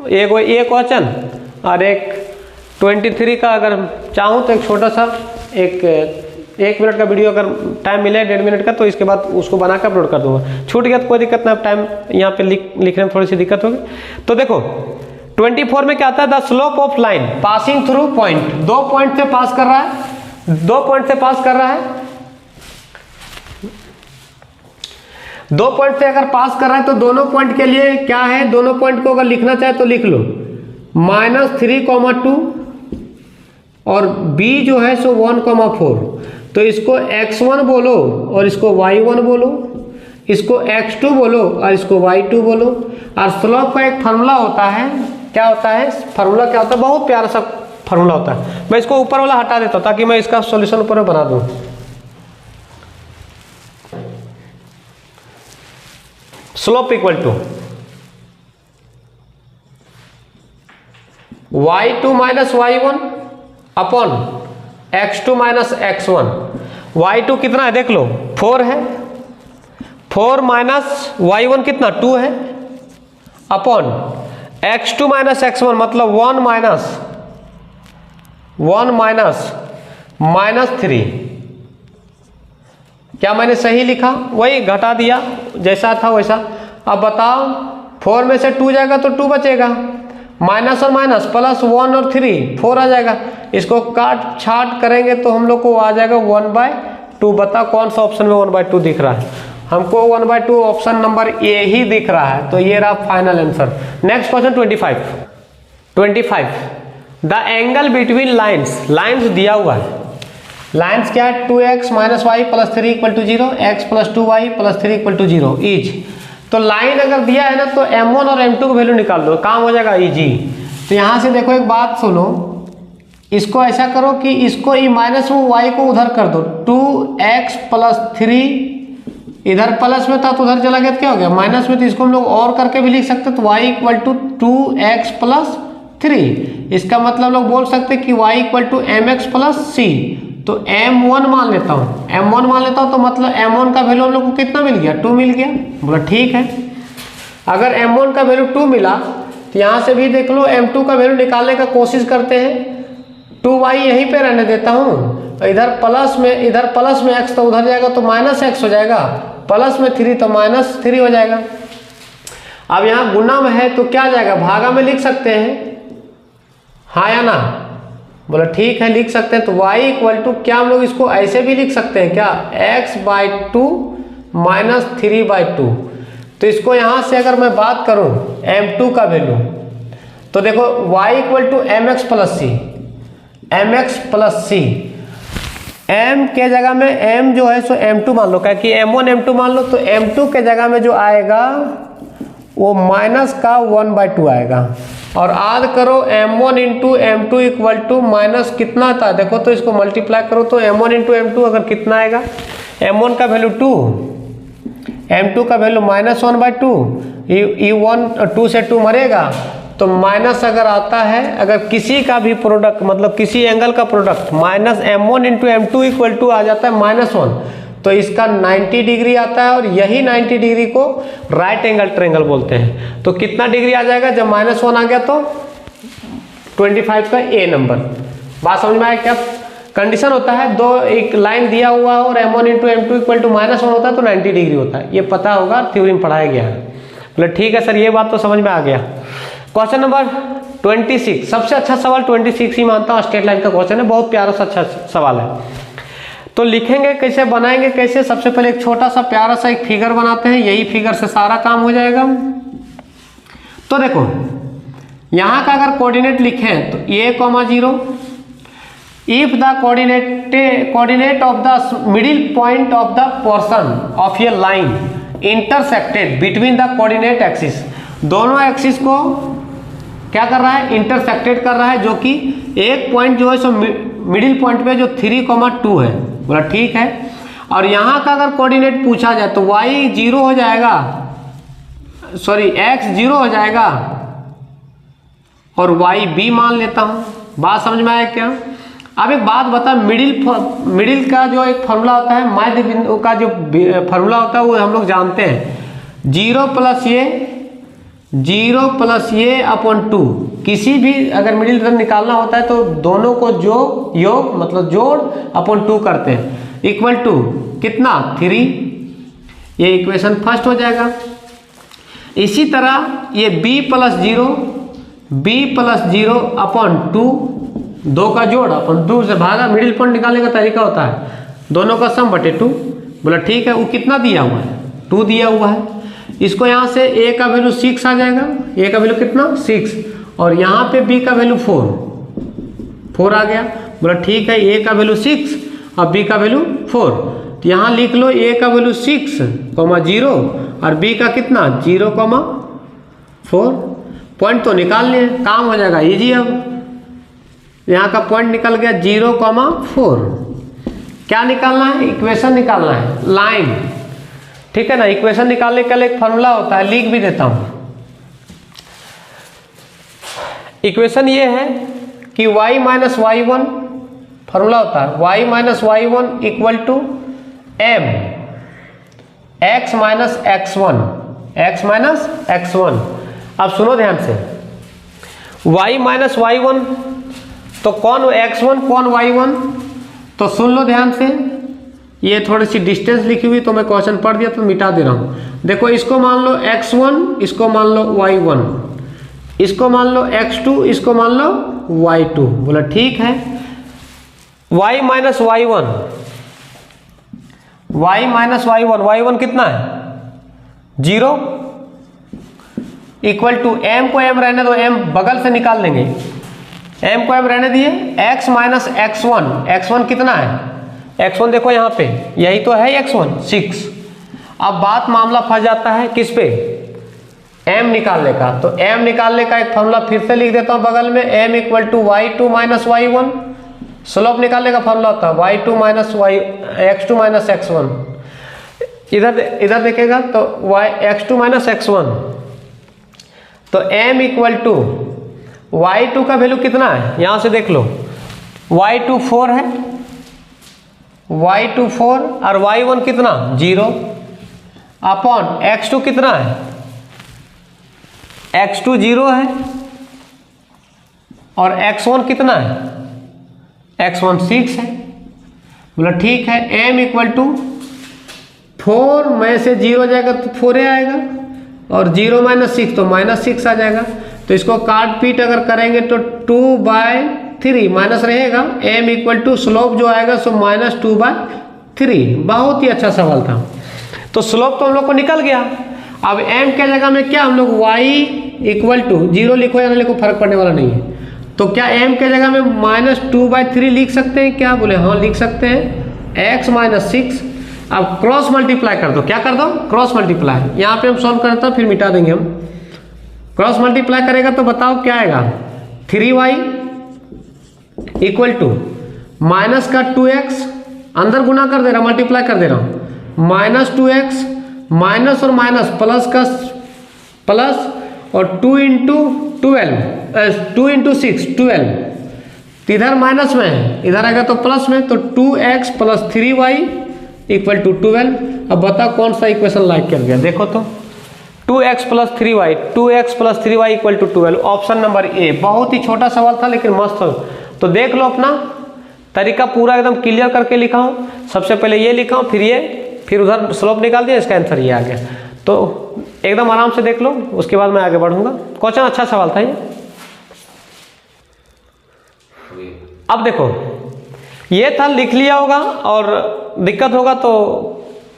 एक क्वेश्चन और एक 23 का अगर चाहूँ तो एक छोटा सा एक मिनट का वीडियो अगर टाइम मिले 1.5 मिनट का, तो इसके बाद उसको बना के अपलोड कर दूंगा। छूट गया तो कोई दिक्कत नहीं, टाइम यहाँ पे लिखने में थोड़ी सी दिक्कत होगी। तो देखो 24 में क्या आता है, the slope of line passing through point, 2 point से पास कर रहा है, 2 पॉइंट से पास कर रहा है, 2 पॉइंट से अगर पास कर रहा है तो दोनों पॉइंट के लिए क्या है, दोनों पॉइंट को अगर लिखना चाहे तो लिख लो -3,2 और B जो है सो 1,4। तो इसको x1 बोलो और इसको y1 बोलो, इसको x2 बोलो और इसको y2 बोलो। और स्लोप का एक फार्मूला होता है, क्या होता है फार्मूला, क्या होता है, बहुत प्यारा सा फार्मूला होता है। मैं इसको ऊपर वाला हटा देता हूँ ताकि मैं इसका सॉल्यूशन ऊपर बना दूँ। Slope equal to y2 minus y1 upon x2 minus x1। y2 कितना है देख लो 4 है, 4 माइनस y1 कितना 2 है, अपॉन x2 माइनस x1 मतलब 1 माइनस -3। क्या मैंने सही लिखा, वही घटा दिया जैसा था वैसा। अब बताओ 4 में से 2 जाएगा तो 2 बचेगा, माइनस और माइनस प्लस 1 और 3 4 आ जाएगा। इसको काट छाट करेंगे तो हम लोग को आ जाएगा 1/2। बता कौन सा ऑप्शन में 1/2 दिख रहा है, हमको 1/2 ऑप्शन नंबर ए ही दिख रहा है। तो ये रहा final answer. Next question 25 the angle between lines दिया हुआ है। लाइन्स क्या है, 2x minus y plus 3 equal to 0, x plus 2y plus 3 equal to 0 is. तो लाइन अगर दिया है ना तो m1 और m2 को वैल्यू निकाल दो, काम हो जाएगा इजी। तो यहाँ से देखो एक बात सुनो, इसको ऐसा करो कि इसको ई माइनस में y को उधर कर दो, 2x प्लस 3 इधर प्लस में था तो उधर चला गया तो क्या हो गया माइनस में, तो इसको हम लोग और करके भी लिख सकते तो y equal to 2x plus 3। इसका मतलब लोग बोल सकते हैं कि y equal to M x plus C. तो m1 मान लेता हूँ, m1 मान लेता हूँ तो मतलब m1 का वैल्यू हम लोग को कितना मिल गया, 2 मिल गया। बोला ठीक है। अगर m1 का वैल्यू 2 मिला तो यहाँ से भी देख लो m2 का वैल्यू निकालने का कोशिश करते हैं। 2y यहीं पे रहने देता हूँ, इधर प्लस में x तो उधर जाएगा तो माइनस x हो जाएगा, प्लस में 3 तो माइनस 3 हो जाएगा। अब यहाँ गुना में है तो क्या जाएगा, भागा में लिख सकते हैं, हाँ या ना। बोला ठीक है लिख सकते हैं। तो y इक्वल टू क्या हम लोग इसको ऐसे भी लिख सकते हैं क्या, x/2 माइनस 3/2। तो इसको यहाँ से अगर मैं बात करूँ m2 का वैल्यू, तो देखो y equal to M x plus c. m के जगह में m जो है सो m2 मान लो, क्या कि m1 m2 मान लो, तो m2 के जगह में जो आएगा वो माइनस का 1/2 आएगा। और आद करो m1 into m2 equal to minus कितना था, देखो तो इसको मल्टीप्लाई करो तो m1 इंटू m2 अगर कितना आएगा, m1 का वैल्यू 2, m2 का वैल्यू माइनस 1/2, ये 2 से 2 मरेगा तो माइनस अगर आता है, अगर किसी का भी प्रोडक्ट मतलब किसी एंगल का product minus m1 into m2 equal to आ जाता है -1, तो इसका 90 डिग्री आता है और यही 90 डिग्री को राइट एंगल ट्रायंगल बोलते हैं। तो कितना डिग्री आ जाएगा, जब -1 आ गया तो 25 का ए नंबर। बात समझ में आया क्या, कंडीशन होता है दो, एक लाइन दिया हुआ और m1 into m2 equal to -1 होता है तो 90 डिग्री होता है, ये पता होगा, थ्योरी में पढ़ाया गया है। बोले ठीक है सर, ये बात तो समझ में आ गया। क्वेश्चन नंबर 26, सबसे अच्छा सवाल 26 ही मानता हूँ, स्टेट लाइन का क्वेश्चन है, बहुत प्यारा सा अच्छा सवाल है। तो लिखेंगे कैसे, बनाएंगे कैसे, सबसे पहले एक छोटा सा प्यारा सा एक फिगर बनाते हैं, यही फिगर से सारा काम हो जाएगा। तो देखो यहाँ का अगर कोऑर्डिनेट लिखें तो a,0, if the coordinate of the middle point of the portion of A line intersected between the coordinate axis, दोनों एक्सिस को क्या कर रहा है, इंटरसेक्टेड कर रहा है, जो कि एक पॉइंट जो है सो मिडिल पॉइंट पे जो 3,2 है। बोला ठीक है। और यहाँ का अगर कोऑर्डिनेट पूछा जाए तो y 0 हो जाएगा, सॉरी x 0 हो जाएगा और y b मान लेता हूँ। बात समझ में आया क्या। अब एक बात बता, मिडिल का जो एक फॉर्मूला होता है, मध्य बिंदु का जो फॉर्मूला होता है वो हम लोग जानते हैं, 0 प्लस ये अपॉन 2। किसी भी अगर मिडिल टर्म निकालना होता है तो दोनों को योग मतलब जोड़ अपॉन 2 करते हैं, इक्वल टू कितना 3। ये इक्वेशन फर्स्ट हो जाएगा। इसी तरह ये b प्लस 0 अपॉन 2, 2 का जोड़ अपॉन 2 से भागा, मिडिल पॉइंट निकालने का तरीका होता है दोनों का सम बटे 2। बोला ठीक है, वो कितना दिया हुआ है, 2 दिया हुआ है। इसको यहाँ से a का वैल्यू 6 आ जाएगा, a का वैल्यू कितना 6, और यहाँ पे b का वैल्यू 4 आ गया। बोला ठीक है, a का वैल्यू 6 और b का वैल्यू 4, तो यहाँ लिख लो a का वैल्यू 6,0 और b का कितना 0,4। पॉइंट तो निकाल लिए, काम हो जाएगा इजी। अब यहाँ का पॉइंट निकल गया 0,4। क्या निकालना है, इक्वेशन निकालना है, लाइन, ठीक है ना। इक्वेशन निकालने के लिए एक फॉर्मूला होता है, लिख भी देता हूँ। इक्वेशन ये है कि y माइनस y1, फॉर्मूला होता है y minus y1 equal to m x minus x1। अब सुनो ध्यान से, y माइनस y1 तो कौन x1 कौन y1, तो सुन लो ध्यान से। ये थोड़ी सी डिस्टेंस लिखी हुई तो मैं क्वेश्चन पढ़ दिया तो मिटा दे रहा हूँ। देखो इसको मान लो x1, इसको मान लो y1, इसको मान लो x2, इसको मान लो y2। बोला ठीक है। y माइनस y1 कितना है 0, इक्वल टू m को m रहने दो, m बगल से निकाल लेंगे, m को m रहने दिए, x माइनस x1 कितना है, x1 देखो यहाँ पे, यही तो है x1 6। अब बात मामला फंस जाता है किस पे, m निकालने का। तो m निकालने का एक फॉर्मूला फिर से लिख देता हूँ बगल में, m equal to y2 minus y1। Slope निकालने का फॉर्मूला होता है y2 minus x2 minus x1। इधर देखेगा तो x2 माइनस x1, तो m इक्वल टू y2 का वैल्यू कितना है, यहाँ से देख लो, y2 4 है, y2 4 और y1 कितना 0 अपॉन x2 कितना है, x2 0 है और x1 कितना है, x1 6 है। बोला ठीक है, m इक्वल टू 4 में से 0 जाएगा तो 4 आएगा और 0 माइनस 6 तो माइनस 6 आ जाएगा। तो इसको काट पीट अगर करेंगे तो 2/3 माइनस रहेगा, m इक्वल टू स्लोप जो आएगा सो -2/3। बहुत ही अच्छा सवाल था। तो स्लोप तो हम लोग को निकल गया। अब m के जगह में क्या हम लोग y इक्वल टू 0 लिखो या ना लिखो फर्क पड़ने वाला नहीं है। तो क्या m के जगह में -2/3 लिख सकते हैं क्या, बोले हाँ लिख सकते हैं, x - 6। अब क्रॉस मल्टीप्लाई कर दो, क्या कर दो, क्रॉस मल्टीप्लाई। यहाँ पे हम सॉल्व करते हैं फिर मिटा देंगे हम। क्रॉस मल्टीप्लाई करेगा तो बताओ क्या आएगा, 3y इक्वल टू माइनस का 2x, अंदर गुना कर दे रहा, मल्टीप्लाई कर दे रहा हूँ, -2x माइनस और माइनस प्लस का प्लस और 2 × 6 12। इधर माइनस में है, इधर आएगा तो प्लस में, तो 2x + 3y इक्वल टू 12। अब बताओ कौन सा इक्वेशन लाइक कर गया, देखो तो 2x + 3y, 2x + 3y equal to 12, option number A. बहुत ही छोटा सवाल था लेकिन मस्त हो। तो देख लो अपना तरीका पूरा एकदम क्लियर करके लिखा हूँ। सबसे पहले ये लिखा हूँ, फिर ये, फिर उधर स्लोप निकाल दिया, इसका आंसर ये आ गया। तो एकदम आराम से देख लो, उसके बाद मैं आगे बढ़ूंगा। क्वेश्चन अच्छा सवाल था ये। अब देखो ये था, लिख लिया होगा और दिक्कत होगा तो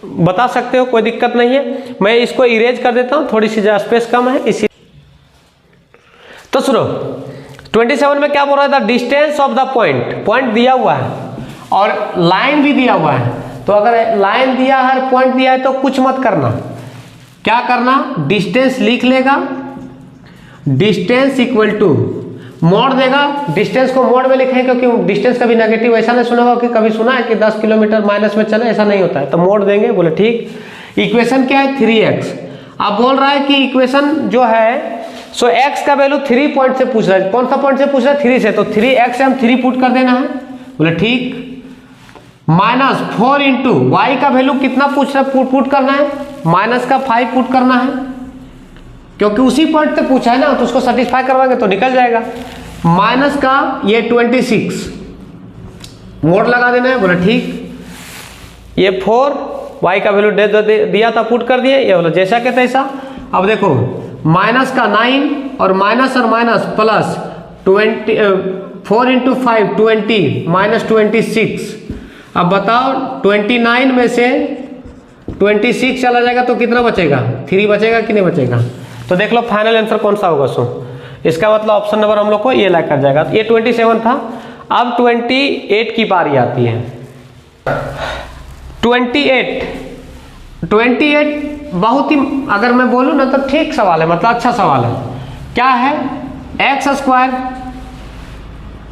बता सकते हो, कोई दिक्कत नहीं है। मैं इसको इरेज कर देता हूँ, थोड़ी सी स्पेस कम है इसी। तो सुनो 27 में क्या बोल रहा था, distance of the point, point दिया हुआ है और लाइन भी दिया हुआ है। तो अगर लाइन दिया है, पॉइंट दिया है तो कुछ मत करना, क्या करना, डिस्टेंस लिख लेगा, डिस्टेंस इक्वल टू मोड देगा। डिस्टेंस को मोड में लिखें क्योंकि डिस्टेंस कभी नेगेटिव ऐसा नहीं सुना होगा कि कभी सुना है कि 10 किलोमीटर माइनस में चले, ऐसा नहीं होता है। तो मोड देंगे, बोले ठीक। इक्वेशन क्या है, 3x। अब बोल रहा है कि इक्वेशन जो है सो x का वैल्यू 3 पॉइंट से पूछ रहा है। कौन सा पॉइंट से पूछ रहा है, 3 से। तो 3x से हम 3 पुट कर देना है, बोले ठीक। -4 इंटू वाई का वैल्यू कितना पूछ रहा है, पुट करना है, माइनस का 5 पुट करना है क्योंकि उसी पॉइंट से पूछा है ना, तो उसको सेटिस्फाई करवाएंगे तो निकल जाएगा। माइनस का ये 26 मोड लगा देना है, बोला ठीक। ये 4 वाई का वैल्यू दिया था, पुट कर दिए, ये बोला जैसा के तैसा। अब देखो माइनस का 9 और माइनस प्लस 4 इंटू 5 20 -26। अब बताओ 29 में से 26 चला जाएगा तो कितना बचेगा, 3 बचेगा कि नहीं बचेगा। तो देख लो फाइनल आंसर कौन सा होगा। सो इसका मतलब ऑप्शन नंबर हम लोग को ये लाइक कर जाएगा। ये 27 था। अब 28 की बारी आती है। 28 बहुत ही, अगर मैं बोलूँ ना तो ठीक सवाल है, मतलब अच्छा सवाल है। क्या है, x²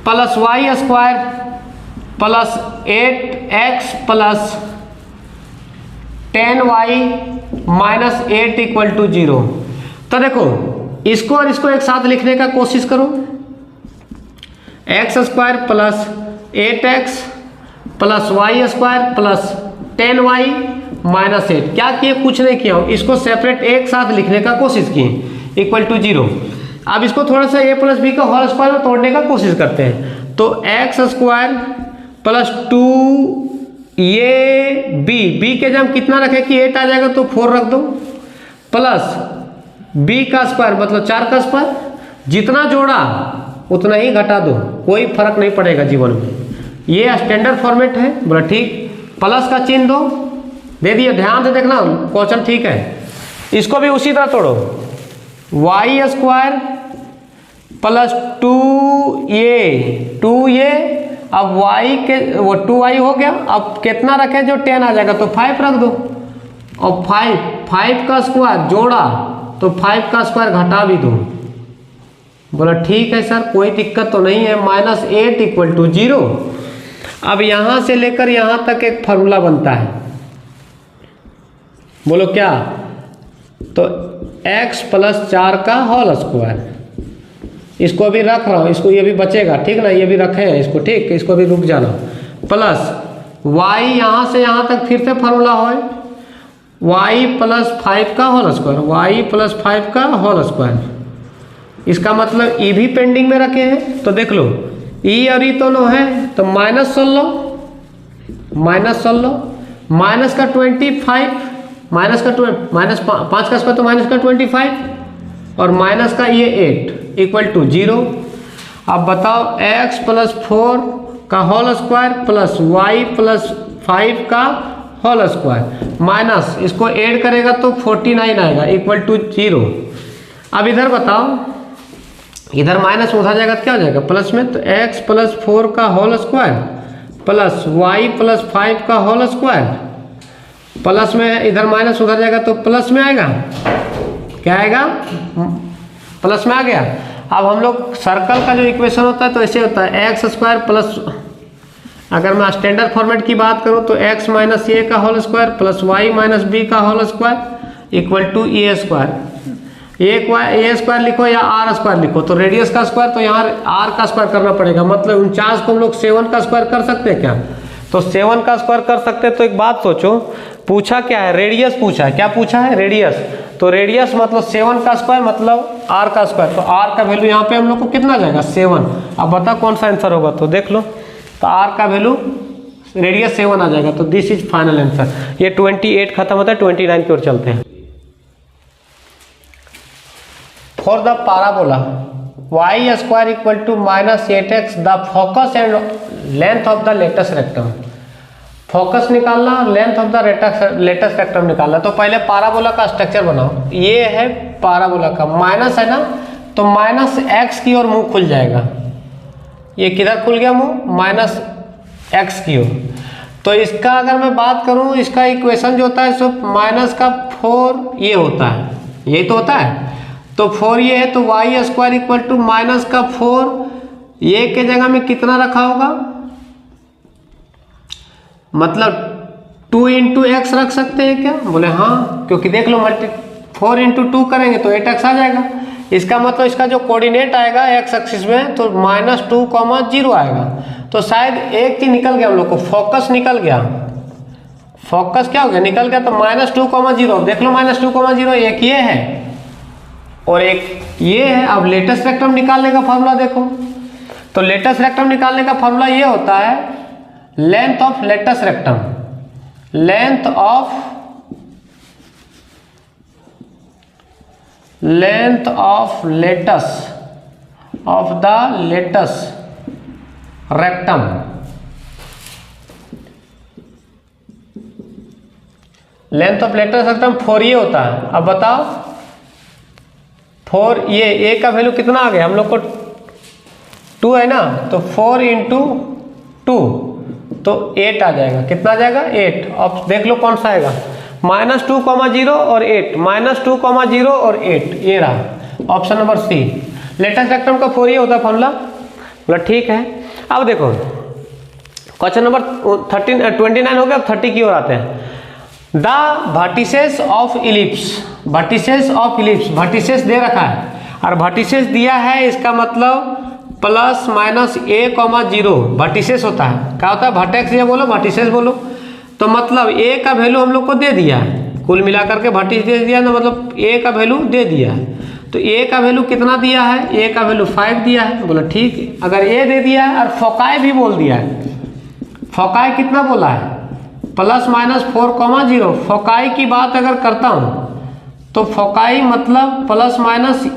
+ y² + 8x + 10y - 8 equal to 0। तो देखो इसको और इसको एक साथ लिखने का कोशिश करो, x² + 8x + y² + 10y - 8। क्या किए, कुछ नहीं किया, इसको सेपरेट एक साथ लिखने का कोशिश किए इक्वल टू 0। अब इसको थोड़ा सा a + b का होल स्क्वायर में तोड़ने का कोशिश करते हैं। तो x² + 2ab के जब कितना रखे कि 8 आ जाएगा तो 4 रख दो, प्लस b का स्क्वायर मतलब 4 का स्क्वायर, जितना जोड़ा उतना ही घटा दो, कोई फर्क नहीं पड़ेगा जीवन में। ये स्टैंडर्ड फॉर्मेट है, बोला ठीक। प्लस का चिन्ह दो, दे दिए, ध्यान से देखना क्वेश्चन ठीक है। इसको भी उसी तरह तोड़ो, y² + 2a, अब y के वो 2y हो गया। अब कितना रखे, जो 10 आ जाएगा तो 5 रख दो, और 5 का स्क्वायर जोड़ा तो 5 का स्क्वायर घटा भी दो। बोला ठीक है सर, कोई दिक्कत तो नहीं है। -8 इक्वल टू 0। अब यहाँ से लेकर यहाँ तक एक फार्मूला बनता है, बोलो क्या, तो x + 4 का होल स्क्वायर इसको अभी रख रहा हूँ, इसको ये भी बचेगा, ठीक ना, ये भी रखे हैं इसको, ठीक, इसको अभी रुक जाना, प्लस y यहाँ से यहाँ तक फिर से फार्मूला हो y प्लस 5 का होल स्क्वायर, y प्लस 5 का होल स्क्वायर। इसका मतलब ई भी पेंडिंग में रखे हैं, तो देख लो ई और ई दोनों है, तो -16 माइनस का 25, माइनस 5 का स्क्वायर तो माइनस का 25 और माइनस का ये 8 इक्वल टू 0। अब बताओ x प्लस 4 का whole square plus y plus 5 का होल स्क्वायर माइनस इसको ऐड करेगा तो 49 आएगा इक्वल टू 0। अब इधर बताओ, इधर माइनस उधर जाएगा तो क्या हो जाएगा प्लस में, तो x प्लस 4 का whole square plus y plus 5 का होल स्क्वायर प्लस में इधर माइनस उधर जाएगा तो प्लस में आएगा, क्या आएगा, प्लस में आ गया। अब हम लोग सर्कल का जो इक्वेशन होता है तो ऐसे होता है एक्स स्क्वायर प्लस, अगर मैं स्टैंडर्ड फॉर्मेट की बात करूं तो x माइनस ए का whole square plus y minus B का whole square equal to A square. A square लिखो या आर स्क्वायर लिखो, तो रेडियस का स्क्वायर तो यहाँ आर का स्क्वायर करना पड़ेगा, मतलब 49 को हम लोग 7 का स्क्वायर कर सकते हैं क्या, तो 7 का स्क्वायर कर सकते हैं। तो एक बात सोचो, पूछा क्या है, रेडियस पूछा है, क्या पूछा है, रेडियस, तो रेडियस मतलब 7 का स्क्वायर मतलब आर का स्क्वायर, तो आर का वैल्यू यहाँ पे हम लोग को कितना जाएगा 7। अब बता कौन सा आंसर होगा, तो देख लो, तो आर का वैल्यू रेडियस 7 आ जाएगा, तो दिस इज फाइनल आंसर। ये 28 खत्म होता है, 29 की ओर चलते हैं। For the parabola y square equal to -8x the focus and length of the latest rectum, focus निकालना, length of the latest rectum निकालना। तो पहले पैराबोला का स्ट्रक्चर बनाओ, ये है पैराबोला का, माइनस है ना, तो -x की ओर मुंह खुल जाएगा, ये किधर खुल गया मुंह, -x की ओर। तो इसका अगर मैं बात करूं, इसका इक्वेशन जो होता है सो माइनस का 4 ये होता है, यही तो होता है, तो 4 ये है, तो y square equal to minus का 4, ये के जगह में कितना रखा होगा, मतलब 2 इंटू एक्स रख सकते हैं क्या, बोले हाँ, क्योंकि देख लो 4 इंटू 2 करेंगे तो 8x आ जाएगा। इसका मतलब इसका जो कोऑर्डिनेट आएगा x एक्सिस में तो -2,0 आएगा, तो शायद एक चीज निकल गया हम लोग को, फोकस निकल गया, फोकस क्या हो गया, निकल गया, तो -2,0 देख लो, -2,0 एक ये है और एक ये है। अब लेटेस्ट रेक्टम निकालने का फॉर्मूला देखो, तो लेटेस्ट रेक्टम निकालने का फॉर्मूला ये होता है length of latus rectum, length of latest of the latest rectum, length of latus rectum 4 ये होता है। अब बताओ 4 ये ए का वैल्यू कितना आ गया हम लोग को, 2 है ना, तो 4 इंटू 2 तो 8 आ जाएगा, कितना आ जाएगा 8। अब देख लो कौन सा आएगा, -2,0 और 8, -2,0 और 8, ये रहा option number C. Latus rectum का 4 ये होता है फॉर्मूला, बोला ठीक है। अब देखो क्वेश्चन नंबर 29 हो गया, अब 30 की ओर आते हैं। The vertices of ellipse, vertices of ellipse, vertices दे रखा है और वर्टिसेस दिया है, इसका मतलब ±a,0 वर्टिसेस होता है, क्या होता है, वर्टेक्स ये बोलो, वर्टिसेस बोलो, तो मतलब a का वैल्यू हम लोग को दे दिया है, कुल मिलाकर के वर्टिस दे दिया ना, मतलब a का वैल्यू दे दिया है, तो a का वैल्यू कितना दिया है, a का वैल्यू 5 दिया है, बोलो ठीक। अगर a दे दिया है और फोकाई भी बोल दिया है, फोकाई कितना बोला है, ±4,0। फोकाई की बात अगर करता हूँ तो फोकाई मतलब ±0,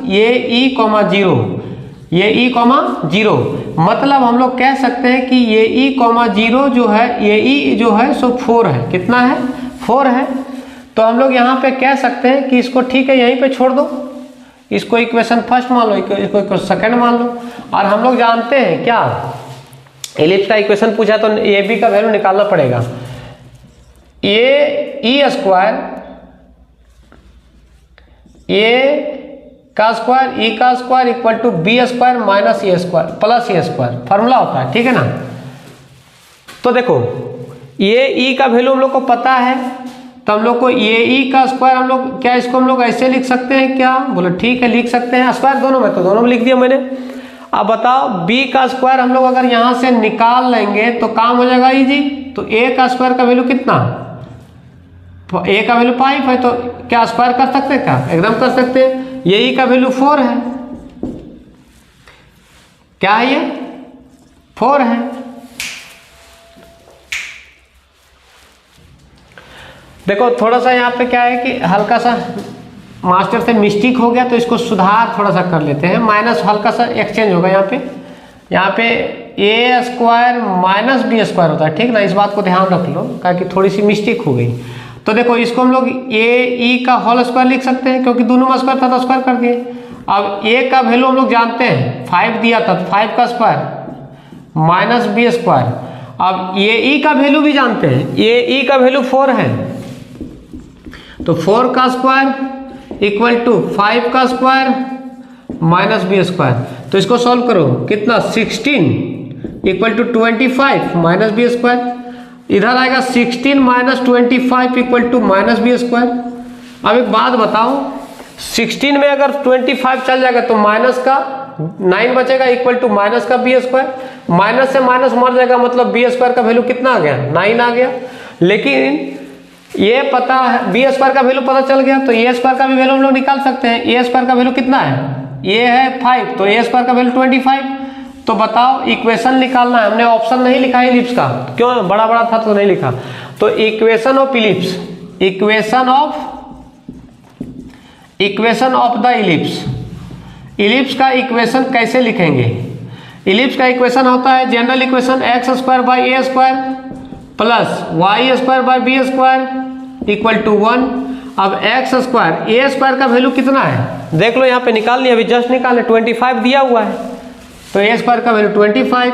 ये E,0, मतलब हम लोग कह सकते हैं कि ये E,0 जो है, ये E जो है सो 4 है, कितना है 4 है। तो हम लोग यहाँ पे कह सकते हैं कि इसको ठीक है यहीं पे छोड़ दो, इसको इक्वेशन फर्स्ट मान लो, इसको सेकंड मान लो। और हम लोग जानते हैं क्या, एलिप्स का इक्वेशन पूछा तो ए बी का वैल्यू निकालना पड़ेगा, ए ई स्क्वायर, ए का स्क्वायर, ई का square equal to B square minus a square plus a square, formula होता है, ठीक है ना। तो देखो ये ई का वैल्यू हम लोग को पता है, तो हम लोग को ये ई का स्क्वायर, हम लोग क्या इसको हम लोग ऐसे लिख सकते हैं क्या, बोलो ठीक है लिख सकते हैं, स्क्वायर दोनों में, तो दोनों में लिख दिया मैंने। अब बताओ b का स्क्वायर हम लोग अगर यहाँ से निकाल लेंगे तो काम हो जाएगा इजी। तो a का स्क्वायर का वैल्यू कितना, a का वैल्यू 5 है, तो क्या स्क्वायर कर सकते हैं, क्या एकदम कर सकते हैं। ये e का वैल्यू 4 है, क्या है ये 4 है। देखो थोड़ा सा यहाँ पे क्या है कि हल्का सा मास्टर से मिस्टेक हो गया, तो इसको सुधार थोड़ा सा कर लेते हैं। माइनस हल्का सा एक्सचेंज होगा यहाँ पे ए स्क्वायर माइनस बी स्क्वायर होता है, ठीक ना, इस बात को ध्यान रख लो, क्योंकि थोड़ी सी मिस्टेक हो गई। तो देखो इसको हम लोग ए ई का होल स्क्वायर लिख सकते हैं, क्योंकि दोनों में स्क्वायर था तो स्क्वायर कर दिए। अब ए का वैल्यू हम लोग जानते हैं 5 दिया था, तो 5 का स्क्वायर माइनस बी स्क्वायर। अब ये ई का वैल्यू भी जानते हैं, ये ई का वैल्यू 4 है, तो 4 का स्क्वायर इक्वल टू 5 का स्क्वायर माइनस बी स्क्वायर। तो इसको सॉल्व करो, कितना 16 equal to 25 minus b square. इधर आएगा 16 minus 25 equal to minus b square. अब एक बात बताओ, 16 में अगर 25 चल जाएगा तो माइनस का 9 बचेगा इक्वल टू माइनस का बी स्क्वायर। माइनस से माइनस मर जाएगा, मतलब बी स्क्वायर का वैल्यू कितना आ गया 9 आ गया। लेकिन ये पता है बी स्क्वायर का वैल्यू पता चल गया, तो ए स्क्वायर का भी वैल्यू हम लोग निकाल सकते हैं। ए स्क्वायर का वैल्यू कितना है, ये है 5, तो ए स्क्वायर का वैल्यू 25। तो बताओ इक्वेशन निकालना है, हमने ऑप्शन नहीं लिखा है इलिप्स का, क्यों बड़ा बड़ा था तो नहीं लिखा। तो equation of ellipse, equation of the ellipse, ellipse का इक्वेशन कैसे लिखेंगे। इलिप्स का इक्वेशन होता है general equation x square by a square plus Y square by b square equal to 1। अब एक्स स्क्वायर ए स्क्वायर का वैल्यू कितना है देख लो, यहाँ पे निकालनी अभी जस्ट निकालने, 25 दिया हुआ है, तो ए स्क्वायर का value 25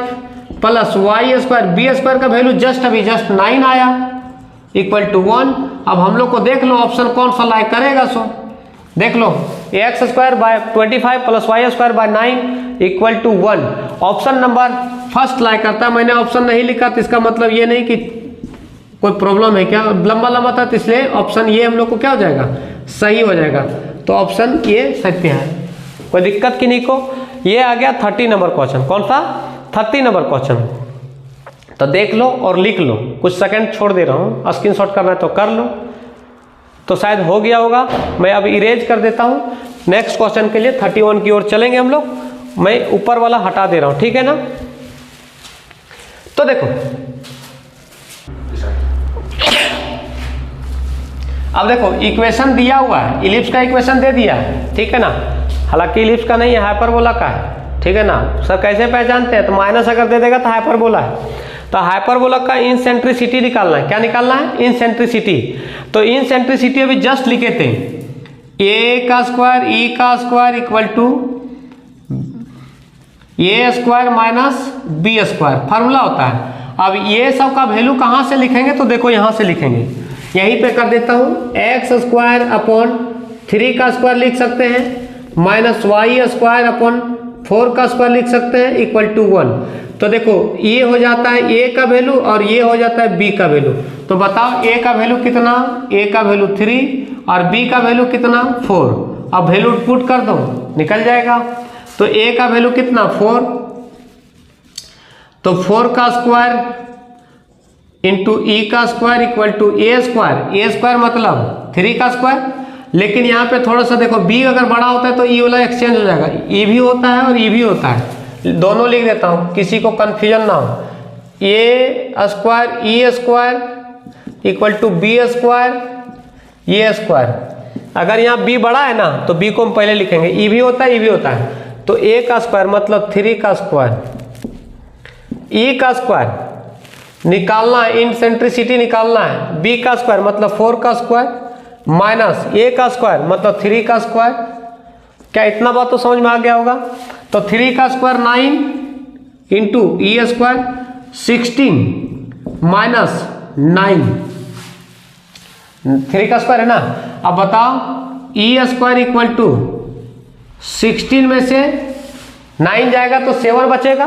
plus Y square b square का वैल्यू जस्ट 9 आया इक्वल टू 1। अब हम लोग को देख लो ऑप्शन कौन सा लाइक करेगा। सो देख लो X square by 25 plus Y square by 9 equal to 1। Option number first like करता है। मैंने ऑप्शन नहीं लिखा तो इसका मतलब ये नहीं कि कोई प्रॉब्लम है क्या, लंबा लंबा था, तो इसलिए ऑप्शन ये हम लोग को क्या हो जाएगा, सही हो जाएगा। तो ऑप्शन ये सत्य है, कोई दिक्कत की नहीं को। ये आ गया 30 नंबर क्वेश्चन। कौन सा 30 नंबर क्वेश्चन, तो देख लो और लिख लो। कुछ सेकंड छोड़ दे रहा हूँ, स्क्रीनशॉट करना है तो कर लो। तो शायद हो गया होगा, मैं अब इरेज कर देता हूँ। नेक्स्ट क्वेश्चन के लिए 31 की ओर चलेंगे हम लोग। मैं ऊपर वाला हटा दे रहा हूँ, ठीक है ना। तो देखो अब देखो इक्वेशन दिया हुआ है, इलिप्स का इक्वेशन दे दिया है, ठीक है ना। हालांकि इलिप्स का नहीं है, हाइपरबोला का है, ठीक है ना। सर कैसे पहचानते हैं, तो माइनस अगर दे देगा तो हाइपरबोला है। तो हाइपरबोला का इनसेंट्रिसिटी निकालना है। क्या निकालना है, इनसेंट्रिसिटी। तो इनसेंट्रिसिटी अभी जस्ट लिखे थे, ए का स्क्वायर ई का square equal to A square minus b square, formula होता है। अब ये सब का वैल्यू कहाँ से लिखेंगे, तो देखो यहाँ से लिखेंगे, यहीं पे कर देता हूँ। एक्स स्क्वायर अपॉन 3 का स्क्वायर लिख सकते हैं, माइनस वाई स्क्वायर अपॉन 4 का स्क्वायर लिख सकते हैं इक्वल टू 1। तो देखो ये हो जाता है ए का वैल्यू और ये हो जाता है बी का वैल्यू। तो बताओ ए का वैल्यू कितना, ए का वैल्यू 3 और बी का वैल्यू कितना 4। अब वैल्यू पुट कर दो, निकल जाएगा। तो ए का वैल्यू कितना 4, तो 4 का स्क्वायर इंटू ई का square equal to A square. A square मतलब 3 का स्क्वायर। लेकिन यहाँ पे थोड़ा सा देखो, बी अगर बड़ा होता है तो ई वाला एक्सचेंज हो जाएगा, ई भी होता है और ई भी होता है, दोनों लिख देता हूँ किसी को कन्फ्यूजन ना हो। A square E square equal to B square A square. अगर यहाँ बी बड़ा है ना तो बी को हम पहले लिखेंगे, ई भी होता है ई भी होता है। तो ए का स्क्वायर मतलब 3 का स्क्वायर, ई का स्क्वायर निकालना है, इनसेंट्रिसिटी निकालना है। बी का स्क्वायर मतलब 4 का स्क्वायर माइनस ए का स्क्वायर मतलब 3 का स्क्वायर। क्या इतना बात तो समझ में आ गया होगा। तो 3 का square 9 into E square 16 minus 9, 3 का स्क्वायर है ना। अब बताओ ई स्क्वायर इक्वल टू 16 में से 9 जाएगा तो 7 बचेगा।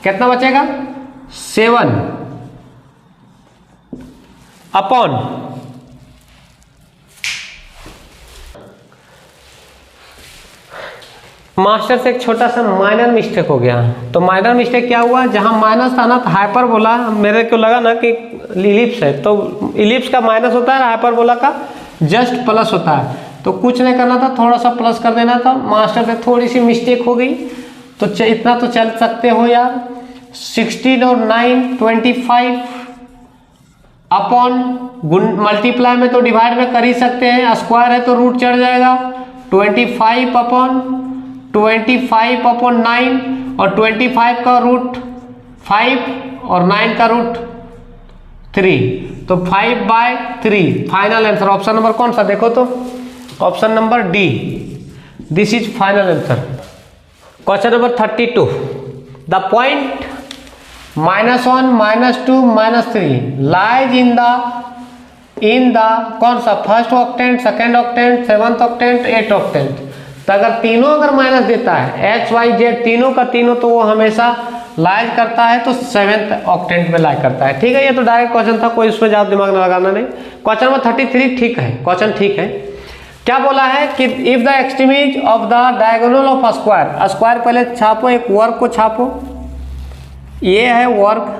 कितना बचेगा 7 अपॉन मास्टर से एक छोटा सा माइनर मिस्टेक हो गया। तो माइनर मिस्टेक क्या हुआ, जहाँ माइनस था ना तो हाइपरबोला, मेरे को लगा ना कि इलिप्स है, तो इलिप्स का माइनस होता है, हाइपरबोला का जस्ट प्लस होता है। तो कुछ नहीं करना था, थोड़ा सा प्लस कर देना था। मास्टर से थोड़ी सी मिस्टेक हो गई, तो इतना तो चल सकते हो यार। 16 और 9 25 अपॉन मल्टीप्लाई में तो डिवाइड में कर ही सकते हैं, स्क्वायर है तो रूट चढ़ जाएगा। 25 अपॉन 9 और 25 का रूट 5 और 9 का रूट 3, तो 5/3 फाइनल आंसर। ऑप्शन नंबर कौन सा देखो तो, option number D, this is final answer. Question number 32, the point -1 -2 -3 lies in the कौन सा, first octant, second octant, seventh octant, eight octant. तो अगर तीनों अगर माइनस देता है एक्स वाई जेड तीनों का तीनों, तो वो हमेशा लाइज करता है, तो सेवेंथ ऑक्टेंट में लाइज करता है। ठीक है, ये तो डायरेक्ट क्वेश्चन था, कोई उसमें ज़्यादा दिमाग ना लगाना नहीं। क्वेश्चन नंबर 33 ठीक है, क्वेश्चन ठीक है। क्या बोला है कि if the extremities of the diagonal of square, square पहले छापो, एक वर्ग को छापो, ये है वर्ग,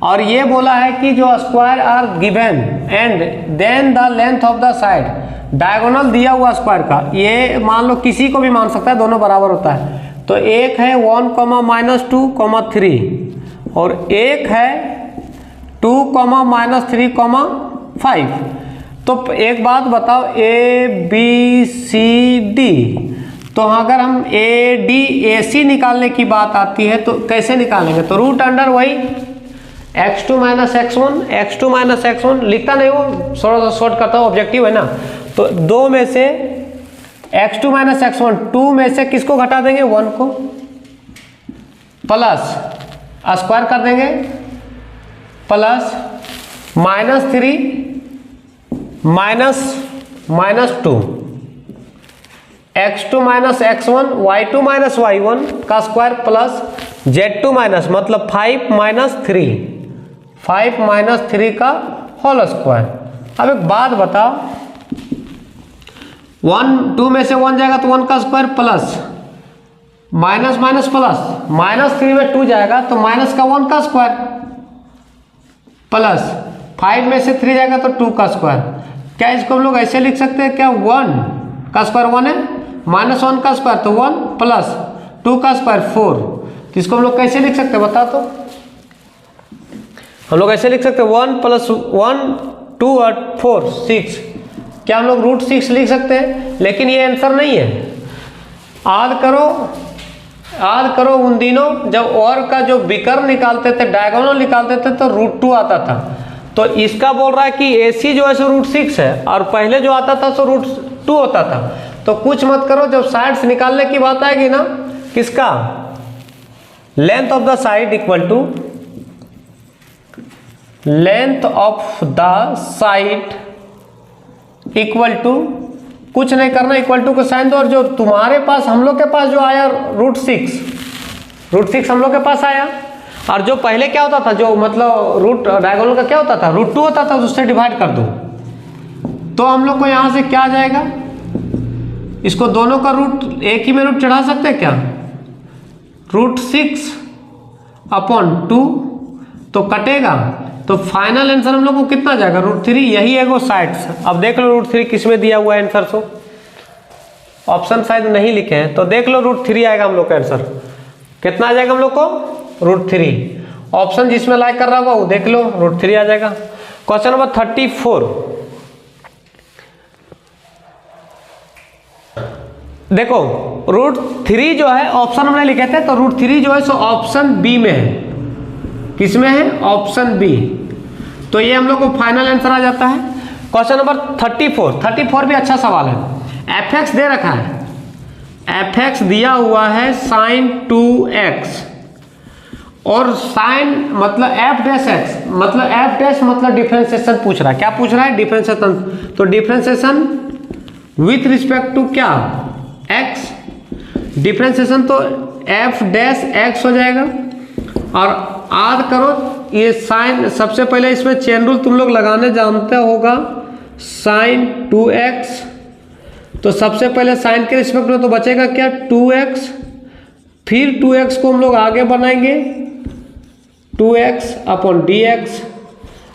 और ये बोला है कि जो square are given and then the length of the side, diagonal दिया हुआ स्क्वायर का, ये मान लो किसी को भी मान सकता है, दोनों बराबर होता है। तो एक है 1, -2, 3 और एक है 2, -3, 5। तो एक बात बताओ, A B C D, तो अगर हम ADAC निकालने की बात आती है तो कैसे निकालेंगे, तो रूट अंडर वही x2 - x1 लिखता नहीं वो, थोड़ा सा शॉर्ट करता हूँ, ऑब्जेक्टिव है ना। तो 2 में से x2 - x1, 2 में से किसको घटा देंगे, 1 को, प्लस स्क्वायर कर देंगे, plus -3 -2 x2 - x1 y2 - y1 का स्क्वायर प्लस z2 माइनस मतलब 5 - 3 का होल स्क्वायर। अब एक बात बताओ, 2 में से 1 जाएगा तो 1 का स्क्वायर प्लस माइनस प्लस -3 में 2 जाएगा तो माइनस का 1 का स्क्वायर प्लस 5 में से 3 जाएगा तो 2 का स्क्वायर। क्या इसको हम लोग ऐसे लिख सकते हैं क्या, 1 का स्क्वायर 1 है, -1 का स्क्वायर तो 1 प्लस 2 का स्क्वायर 4। तो इसको हम लोग कैसे लिख सकते हैं बता, तो हम लोग ऐसे लिख सकते हैं 1 + 1 2 और 4 6। क्या हम लोग √6 लिख सकते हैं, लेकिन ये आंसर नहीं है। याद करो उन दिनों जब और का जो विकर्ण निकालते थे, डायगोनल निकालते थे, तो √2 आता था। तो इसका बोल रहा है कि AC जो है सो √6 है और पहले जो आता था सो √2 होता था। तो कुछ मत करो, जब साइड से निकालने की बात आएगी ना, किसका, length of the side equal to length of the side equal to, कुछ नहीं करना, इक्वल टू को साइन दो, और जो तुम्हारे पास हम लोग के पास जो आया √6 हम लोग के पास आया, और जो पहले क्या होता था, जो मतलब रूट डायगोनल का क्या होता था, √2 होता था, उससे डिवाइड कर दो। तो हम लोग को यहाँ से क्या आ जाएगा, इसको दोनों का रूट एक ही में रूट चढ़ा सकते हैं क्या, √6 अपॉन 2, तो कटेगा, तो फाइनल आंसर हम लोग को कितना जाएगा, √3। यही है वो साइड। अब देख लो √3 किस में दिया हुआ है आंसर, सो ऑप्शन शायद नहीं लिखे हैं, तो देख लो √3 आएगा हम लोग का आंसर। कितना आ जाएगा हम लोग को, √3। ऑप्शन जिसमें लाइक कर रहा होगा वो देख लो, √3 आ जाएगा। क्वेश्चन नंबर 34, देखो √3 जो है ऑप्शन हमने लिखे थे, तो √3 जो है सो ऑप्शन बी में है। किस में है, ऑप्शन बी। तो ये हम लोग को फाइनल आंसर आ जाता है। क्वेश्चन नंबर 34 भी अच्छा सवाल है। fx दे रखा है, fx दिया हुआ है sin 2x, और sin मतलब f' मतलब डिफरेंशिएशन पूछ रहा है। क्या पूछ रहा है, डिफरेंशिएशन। तो डिफरेंशिएशन विथ रिस्पेक्ट टू क्या, x, डिफरेंशिएशन तो f' हो जाएगा। और याद करो ये साइन, सबसे पहले इसमें चेन रूल तुम लोग लगाने जानते होगा, sin 2x तो सबसे पहले साइन के रिस्पेक्ट में तो बचेगा क्या 2x, फिर 2x को हम लोग आगे बनाएंगे 2x अपॉन dx।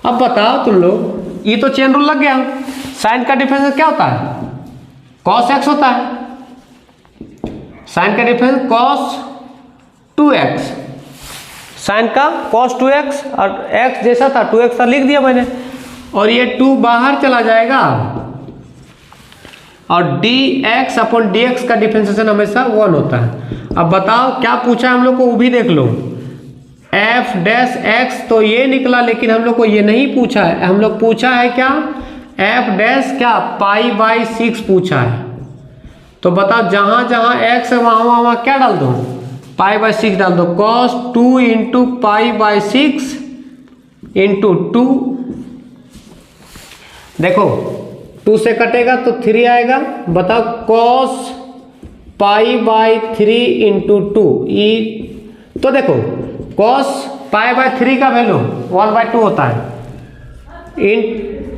अब बताओ तुम लोग, ये तो चेन रूल लग गया, साइन का डिफरेंस क्या होता है cos x होता है, साइन का डिफरेंस cos 2x, साइन का cos 2x और x जैसा था 2x था लिख दिया मैंने, और ये 2 बाहर चला जाएगा और dx अपॉन dx का डिफरेंशिएशन हमेशा 1 होता है। अब बताओ क्या पूछा हम लोग को, वो भी देख लो, f डैश x तो ये निकला, लेकिन हम लोग को ये नहीं पूछा है, हम लोग पूछा है क्या f डैश क्या π/6 पूछा है। तो बताओ जहां जहां x है वहां वहां क्या डाल दो, π/6 डाल दो, cos 2 इंटू π/6 इंटू 2, देखो 2 से कटेगा तो 3 आएगा, बताओ cos π/3 इंटू 2 ई, तो देखो cos π/3 का वैल्यू 1/2 होता है,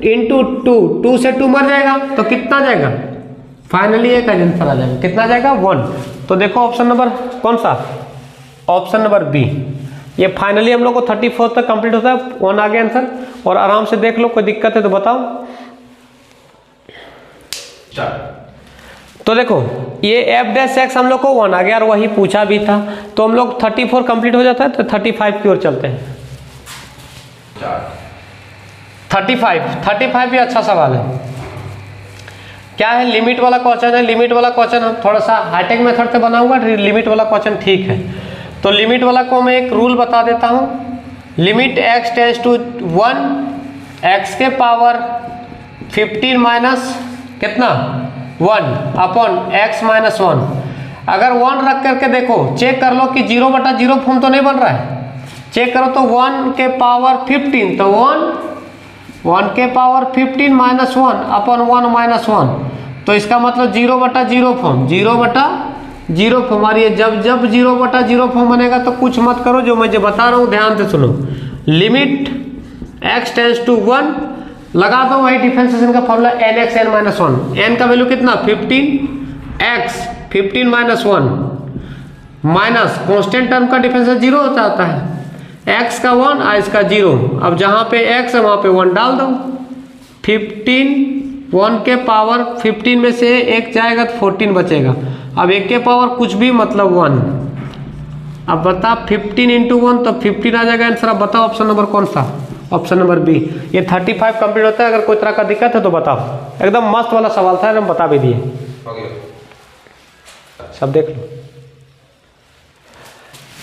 इंटू 2 से 2 मर जाएगा तो कितना जाएगा, फाइनली एक आंसर आ जाएगा, कितना जाएगा 1। तो देखो ऑप्शन नंबर कौन सा, ऑप्शन नंबर बी, ये फाइनली हम लोग को 34 तक कंप्लीट होता है, 1 आ गया आंसर। और आराम से देख लो, कोई दिक्कत है तो बताओ। तो देखो ये f डैश x हम लोग को 1 आ गया और वही पूछा भी था, तो हम लोग 34 कंप्लीट हो जाता है तो 35 की ओर चलते हैं। 35 भी अच्छा सवाल है, क्या है, लिमिट वाला क्वेश्चन है, लिमिट वाला क्वेश्चन हम थोड़ा सा हाईटेक मेथड से बनाऊंगा, लिमिट वाला क्वेश्चन ठीक है। तो लिमिट वाला को मैं एक रूल बता देता हूँ, limit x tends to 1, x के पावर 15 माइनस कितना 1 अपॉन x माइनस 1। अगर 1 रख करके देखो, चेक कर लो कि 0/0 फॉर्म तो नहीं बन रहा है, चेक करो तो 1 के पावर 15, तो 1 के पावर 15 माइनस 1 अपॉन 1 माइनस 1, तो इसका मतलब 0/0 फॉर्म, 0/0 फॉर्म। और ये जब 0/0 फॉर्म बनेगा तो कुछ मत करो, जो मैं बता रहा हूँ ध्यान से सुनो, लिमिट x टेंस टू 1, लगा दो वही डिफरेंशिएशन का formula nx n minus 1, n का वैल्यू कितना 15, x 15 minus 1 minus constant term का डिफरेंशिएशन 0 होता है, x का 1 और इसका 0। अब जहाँ पे x है वहाँ पे 1 डाल दो, 15 1 के पावर 15 में से 1 जाएगा तो 14 बचेगा, अब 1 के पावर कुछ भी मतलब 1। अब बता 15 इंटू 1 तो 15 आ जाएगा आंसर। अब बताओ ऑप्शन नंबर कौन सा, ऑप्शन नंबर बी। ये 35 कंप्लीट होता है, अगर कोई तरह का दिक्कत है तो बताओ, एकदम मस्त वाला सवाल था, हम बता भी दिए, सब देख लो।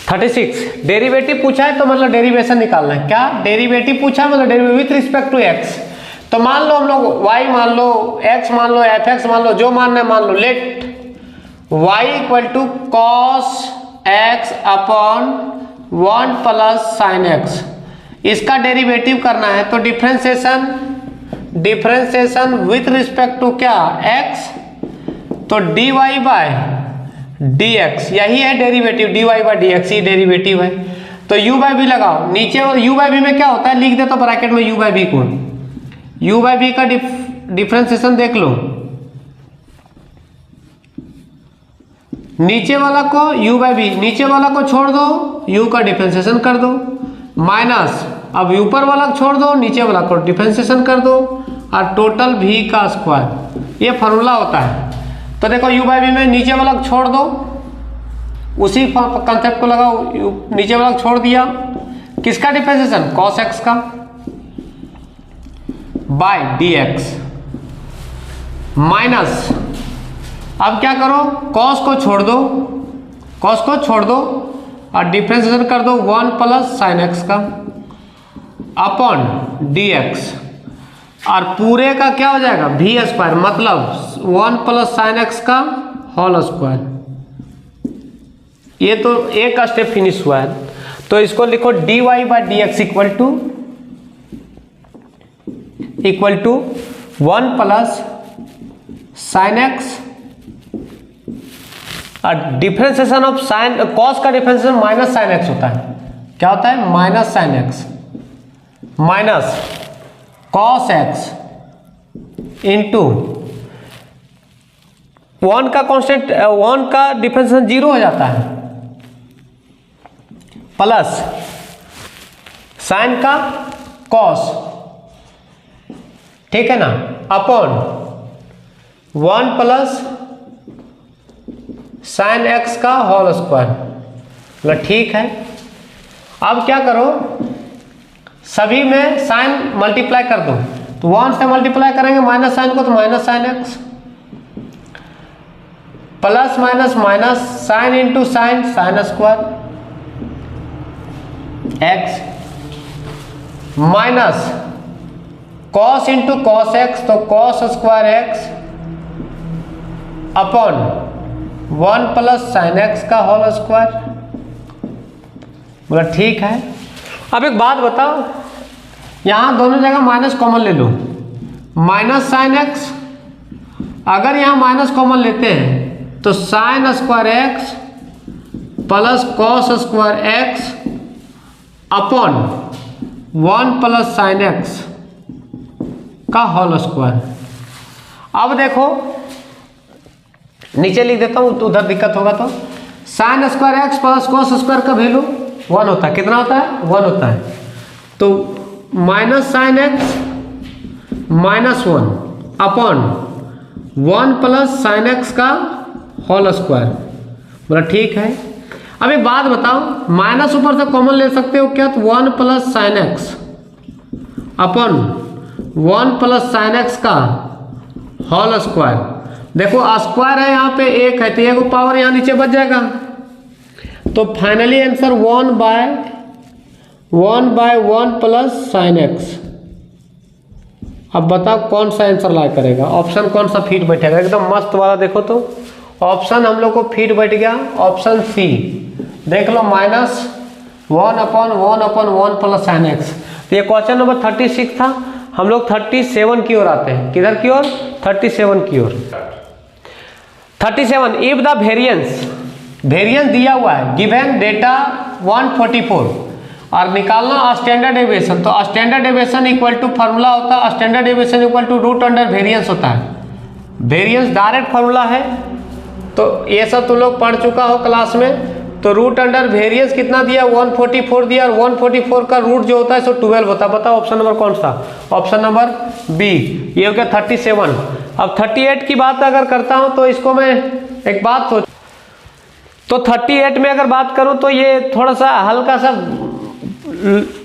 36 डेरिवेटिव पूछा है तो मतलब डेरिवेशन निकालना है, क्या डेरिवेटिव पूछा है मतलब derivative with respect to x। तो मान लो हम लोग y मान लो, x मान लो, fx मान लो, जो मानना है मान लो, let y equal to cos x upon 1 plus sine x, इसका डेरिवेटिव करना है तो डिफरेंशिएशन विथ रिस्पेक्ट टू क्या x, तो dy बाय dx, यही है डेरिवेटिव, dy बाय dx ही डेरिवेटिव है। तो u बाय v लगाओ, नीचे u बाय v में क्या होता है लिख दे तो ब्रैकेट में u बाय v को, u बाय v का डिफरेंशिएशन देख लो, नीचे वाला को u बाय v, नीचे वाला को छोड़ दो, u का डिफरेंशिएशन कर दो, माइनस अब ऊपर वाला छोड़ दो, नीचे वाला को डिफरेंशिएशन कर दो, और टोटल v का स्क्वायर, ये फॉर्मूला होता है। तो देखो u बाय v में नीचे वाला छोड़ दो, उसी कंसेप्ट को लगाओ, नीचे वाला छोड़ दिया, किसका डिफरेंशिएशन cos x का बाय dx, माइनस अब क्या करो cos को छोड़ दो, cos को छोड़ दो और डिफरेंशिएशन कर दो 1 प्लस साइन x का अपॉन dx, और पूरे का क्या हो जाएगा v स्क्वायर, मतलब 1 प्लस साइन x का होल स्क्वायर। ये तो एक स्टेप फिनिश हुआ है, तो इसको लिखो dy by dx equal to 1 plus sine x, और डिफरेंशिएशन ऑफ साइन cos का डिफरेंशिएशन माइनस साइन x होता है, क्या होता है minus sine x minus cos x into 1 का कांस्टेंट 1 का डिफरेंशिएशन 0 हो जाता है, प्लस साइन का कॉस, ठीक है ना, अपॉन 1 प्लस साइन एक्स का होल स्क्वायर। मतलब ठीक है। अब क्या करो, सभी में साइन मल्टीप्लाई कर दो, तो 1 से मल्टीप्लाई करेंगे माइनस साइन को, तो minus sine X, plus minus minus sine into sine, sine square X, minus cos into cos X, तो cos square X, upon 1 plus sine X का होल स्क्वायर। बोला ठीक है। अब एक बात बताओ, यहां दोनों जगह माइनस कॉमन ले लो, माइनस साइन एक्स, अगर यहां माइनस कॉमन लेते हैं तो sign square x plus cos square X upon 1 plus sine X का होल स्क्वायर। अब देखो नीचे लिख देता हूं, तो उधर दिक्कत होगा, तो sign square x plus cos square का वैल्यू 1 होता है, कितना होता है 1 होता है, तो minus sine x minus 1 upon 1 plus sine X का होल स्क्वायर। बोला ठीक है। अब एक बात बताओ, माइनस ऊपर से कॉमन ले सकते हो क्या, तो 1 plus sine x upon 1 plus sine X का होल स्क्वायर। देखो स्क्वायर है यहाँ पे 1 है, तो 1 पावर यहाँ नीचे बच जाएगा, तो finally answer 1 by 1 plus sine x. अब बताओ कौन सा आंसर ला करेगा, ऑप्शन कौन सा फिट बैठेगा, एकदम मस्त वाला। देखो तो ऑप्शन हम लोग को फिट बैठ गया, ऑप्शन सी देख लो, minus 1 upon 1 plus sine X. तो ये क्वेश्चन नंबर 36 था। हम लोग 37 की ओर आते हैं, किधर की ओर, 37 की ओर। 37, इफ द वेरिएंस दिया हुआ है, गिवन डेटा 144 और निकालना स्टैंडर्ड डेविएशन, तो standard deviation equal to formula होता है, standard deviation equal to root under variance होता है। वेरिएंस डायरेक्ट फार्मूला है, तो ये सब तुम लोग पढ़ चुका हो क्लास में। तो रूट अंडर वेरिएंस कितना दिया, 144 दिया, और 144 का रूट जो होता है सो 12 होता है। बताओ ऑप्शन नंबर कौन सा, ऑप्शन नंबर बी, ये हो गया 37। अब 38 की बात अगर करता हूं तो इसको मैं एक बात सोच, तो 38 में अगर बात करूं तो ये थोड़ा सा हल्का सा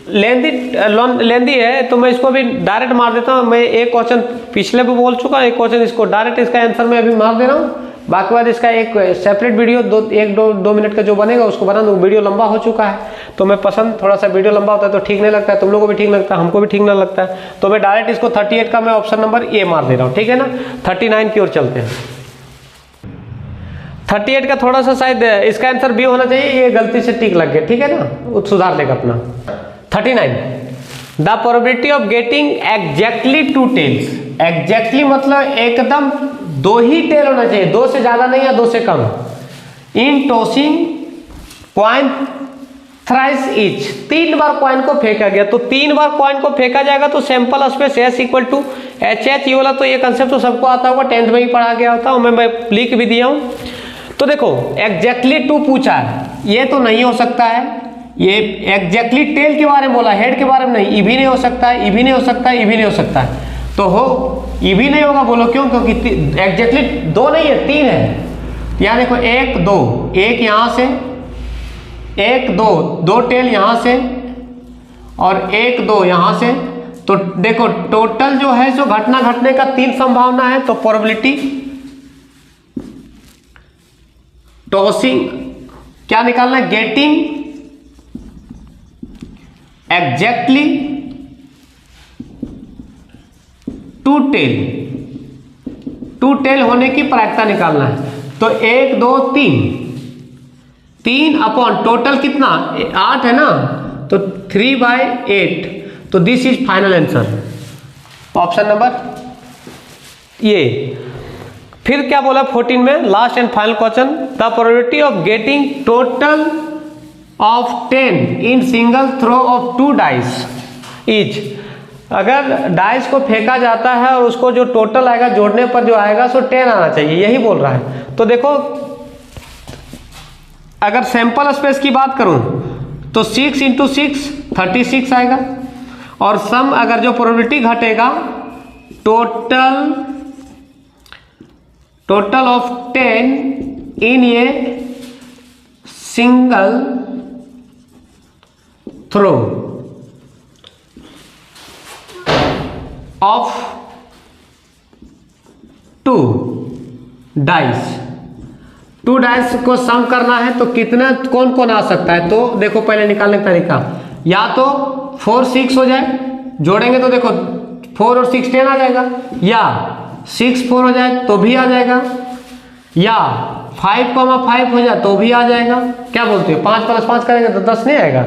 लेंदी है, तो मैं इसको भी डायरेक्ट मार देता हूं। मैं एक क्वेश्चन पिछले भी बोल चुका, एक क्वेश्चन इसको डायरेक्ट इसका आंसर मैं अभी मार दे रहा हूँ। बाकी बाद इसका एक सेपरेट वीडियो 2 मिनट का जो बनेगा उसको बना दूँ, वीडियो लंबा हो चुका है, तो मैं पसंद थोड़ा सा वीडियो लंबा होता है तो ठीक नहीं लगता है, तुम लोगों को भी ठीक लगता है, हमको भी ठीक नहीं लगता है, तो मैं डायरेक्ट इसको 38 का मैं ऑप्शन नंबर ए मार दे रहा हूँ, ठीक है ना। 39 की ओर चलते हैं। 38 का थोड़ा सा शायद इसका आंसर बी होना चाहिए, ये गलती से टिक लग गया, ठीक है ना, सुधार लेगा अपना। 39, the probability of getting exactly 2 tails. Exactly मतलब एकदम 2 ही टेल होना चाहिए, 2 से ज्यादा नहीं या 2 से कम। इन टॉसिंग कॉइन थ्राइस ईच, 3 बार कॉइन को फेंका गया, तो 3 बार कॉइन को फेंका जाएगा तो sample space S equal to H H, ये वाला तो ये कंसेप्ट तो सबको आता होगा, 10th में ही पढ़ा गया होता है, मैं लिख भी दिया हूँ। तो देखो एग्जैक्टली 2 पूछा है, ये तो नहीं हो सकता है, ये एग्जैक्टली टेल के बारे में बोला, हेड के बारे में नहीं। ई भी नहीं हो सकता है, ई भी नहीं हो सकता है, ई भी नहीं हो सकता है, तो हो ई भी नहीं होगा। बोलो क्यों, क्योंकि एग्जैक्टली 2 नहीं है 3 है। यहाँ देखो 1 2, 1 यहाँ से 1 2, 2 टेल यहाँ से और 1 2 यहाँ से, तो देखो टोटल जो है सो घटना घटने का 3 संभावना है। तो प्रोबेबिलिटी टॉसिंग क्या निकालना है, गेटिंग एग्जैक्टली 2 टेल होने की प्रायिकता निकालना है। तो 1 2 3 अपॉन टोटल कितना 8 है ना, तो 3/8, तो this is final answer, option number ये। फिर क्या बोला 14 में, last and final question, the probability of getting total of 10 in single throw of 2 dice is. अगर डाइस को फेंका जाता है और उसको जो टोटल आएगा जोड़ने पर जो आएगा सो 10 आना चाहिए, यही बोल रहा है। तो देखो अगर सैंपल स्पेस की बात करूं तो 6 × 6 36 आएगा, और सम अगर जो प्रोबेबिलिटी घटेगा total of 10 in a single throw of 2 dice. 2 dice को सम करना है तो कितना कौन कौन आ सकता है, तो देखो पहले निकालने का तरीका, या तो 4 6 हो जाए, जोड़ेंगे तो देखो 4 और 6 10 आ जाएगा, या 6 4 हो जाए तो भी आ जाएगा, या 5 5 हो जाए तो भी आ जाएगा। क्या बोलते हो, 5 + 5 करेंगे तो 10 नहीं आएगा?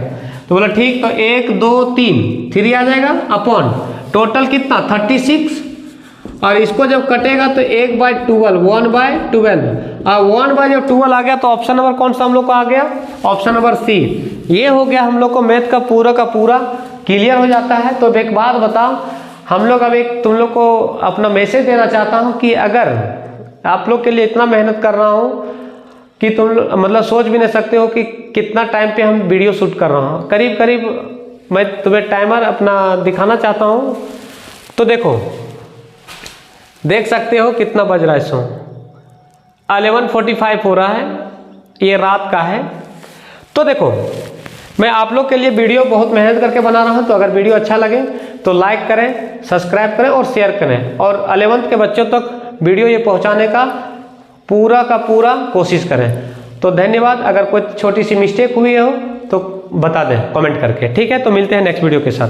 तो बोला ठीक, तो 1 2 3 आ जाएगा अपॉन टोटल कितना 36, और इसको जब कटेगा तो 1/12 1/12, और 1/12 आ गया तो ऑप्शन नंबर कौन सा हम लोग को आ गया, ऑप्शन नंबर सी। ये हो गया हम लोग को मैथ का पूरा क्लियर हो जाता है। तो एक बात बताओ, हम लोग अब एक तुम लोग को अपना मैसेज देना चाहता हूँ कि अगर आप लोग के लिए इतना मेहनत कर रहा हूँ कि तुम मतलब सोच भी नहीं सकते हो कि कितना टाइम पे हम वीडियो शूट कर रहा हूँ। करीब मैं तुम्हें टाइमर अपना दिखाना चाहता हूँ, तो देखो देख सकते हो कितना बज रहा है, सो 11:45 हो रहा है, ये रात का है। तो देखो मैं आप लोग के लिए वीडियो बहुत मेहनत करके बना रहा हूँ, तो अगर वीडियो अच्छा लगे तो लाइक करें, सब्सक्राइब करें और शेयर करें, और 11th के बच्चों तक वीडियो ये पहुँचाने का पूरा कोशिश करें। तो धन्यवाद। अगर कोई छोटी सी मिस्टेक हुई हो तो बता दें कमेंट करके, ठीक है? तो मिलते हैं नेक्स्ट वीडियो के साथ।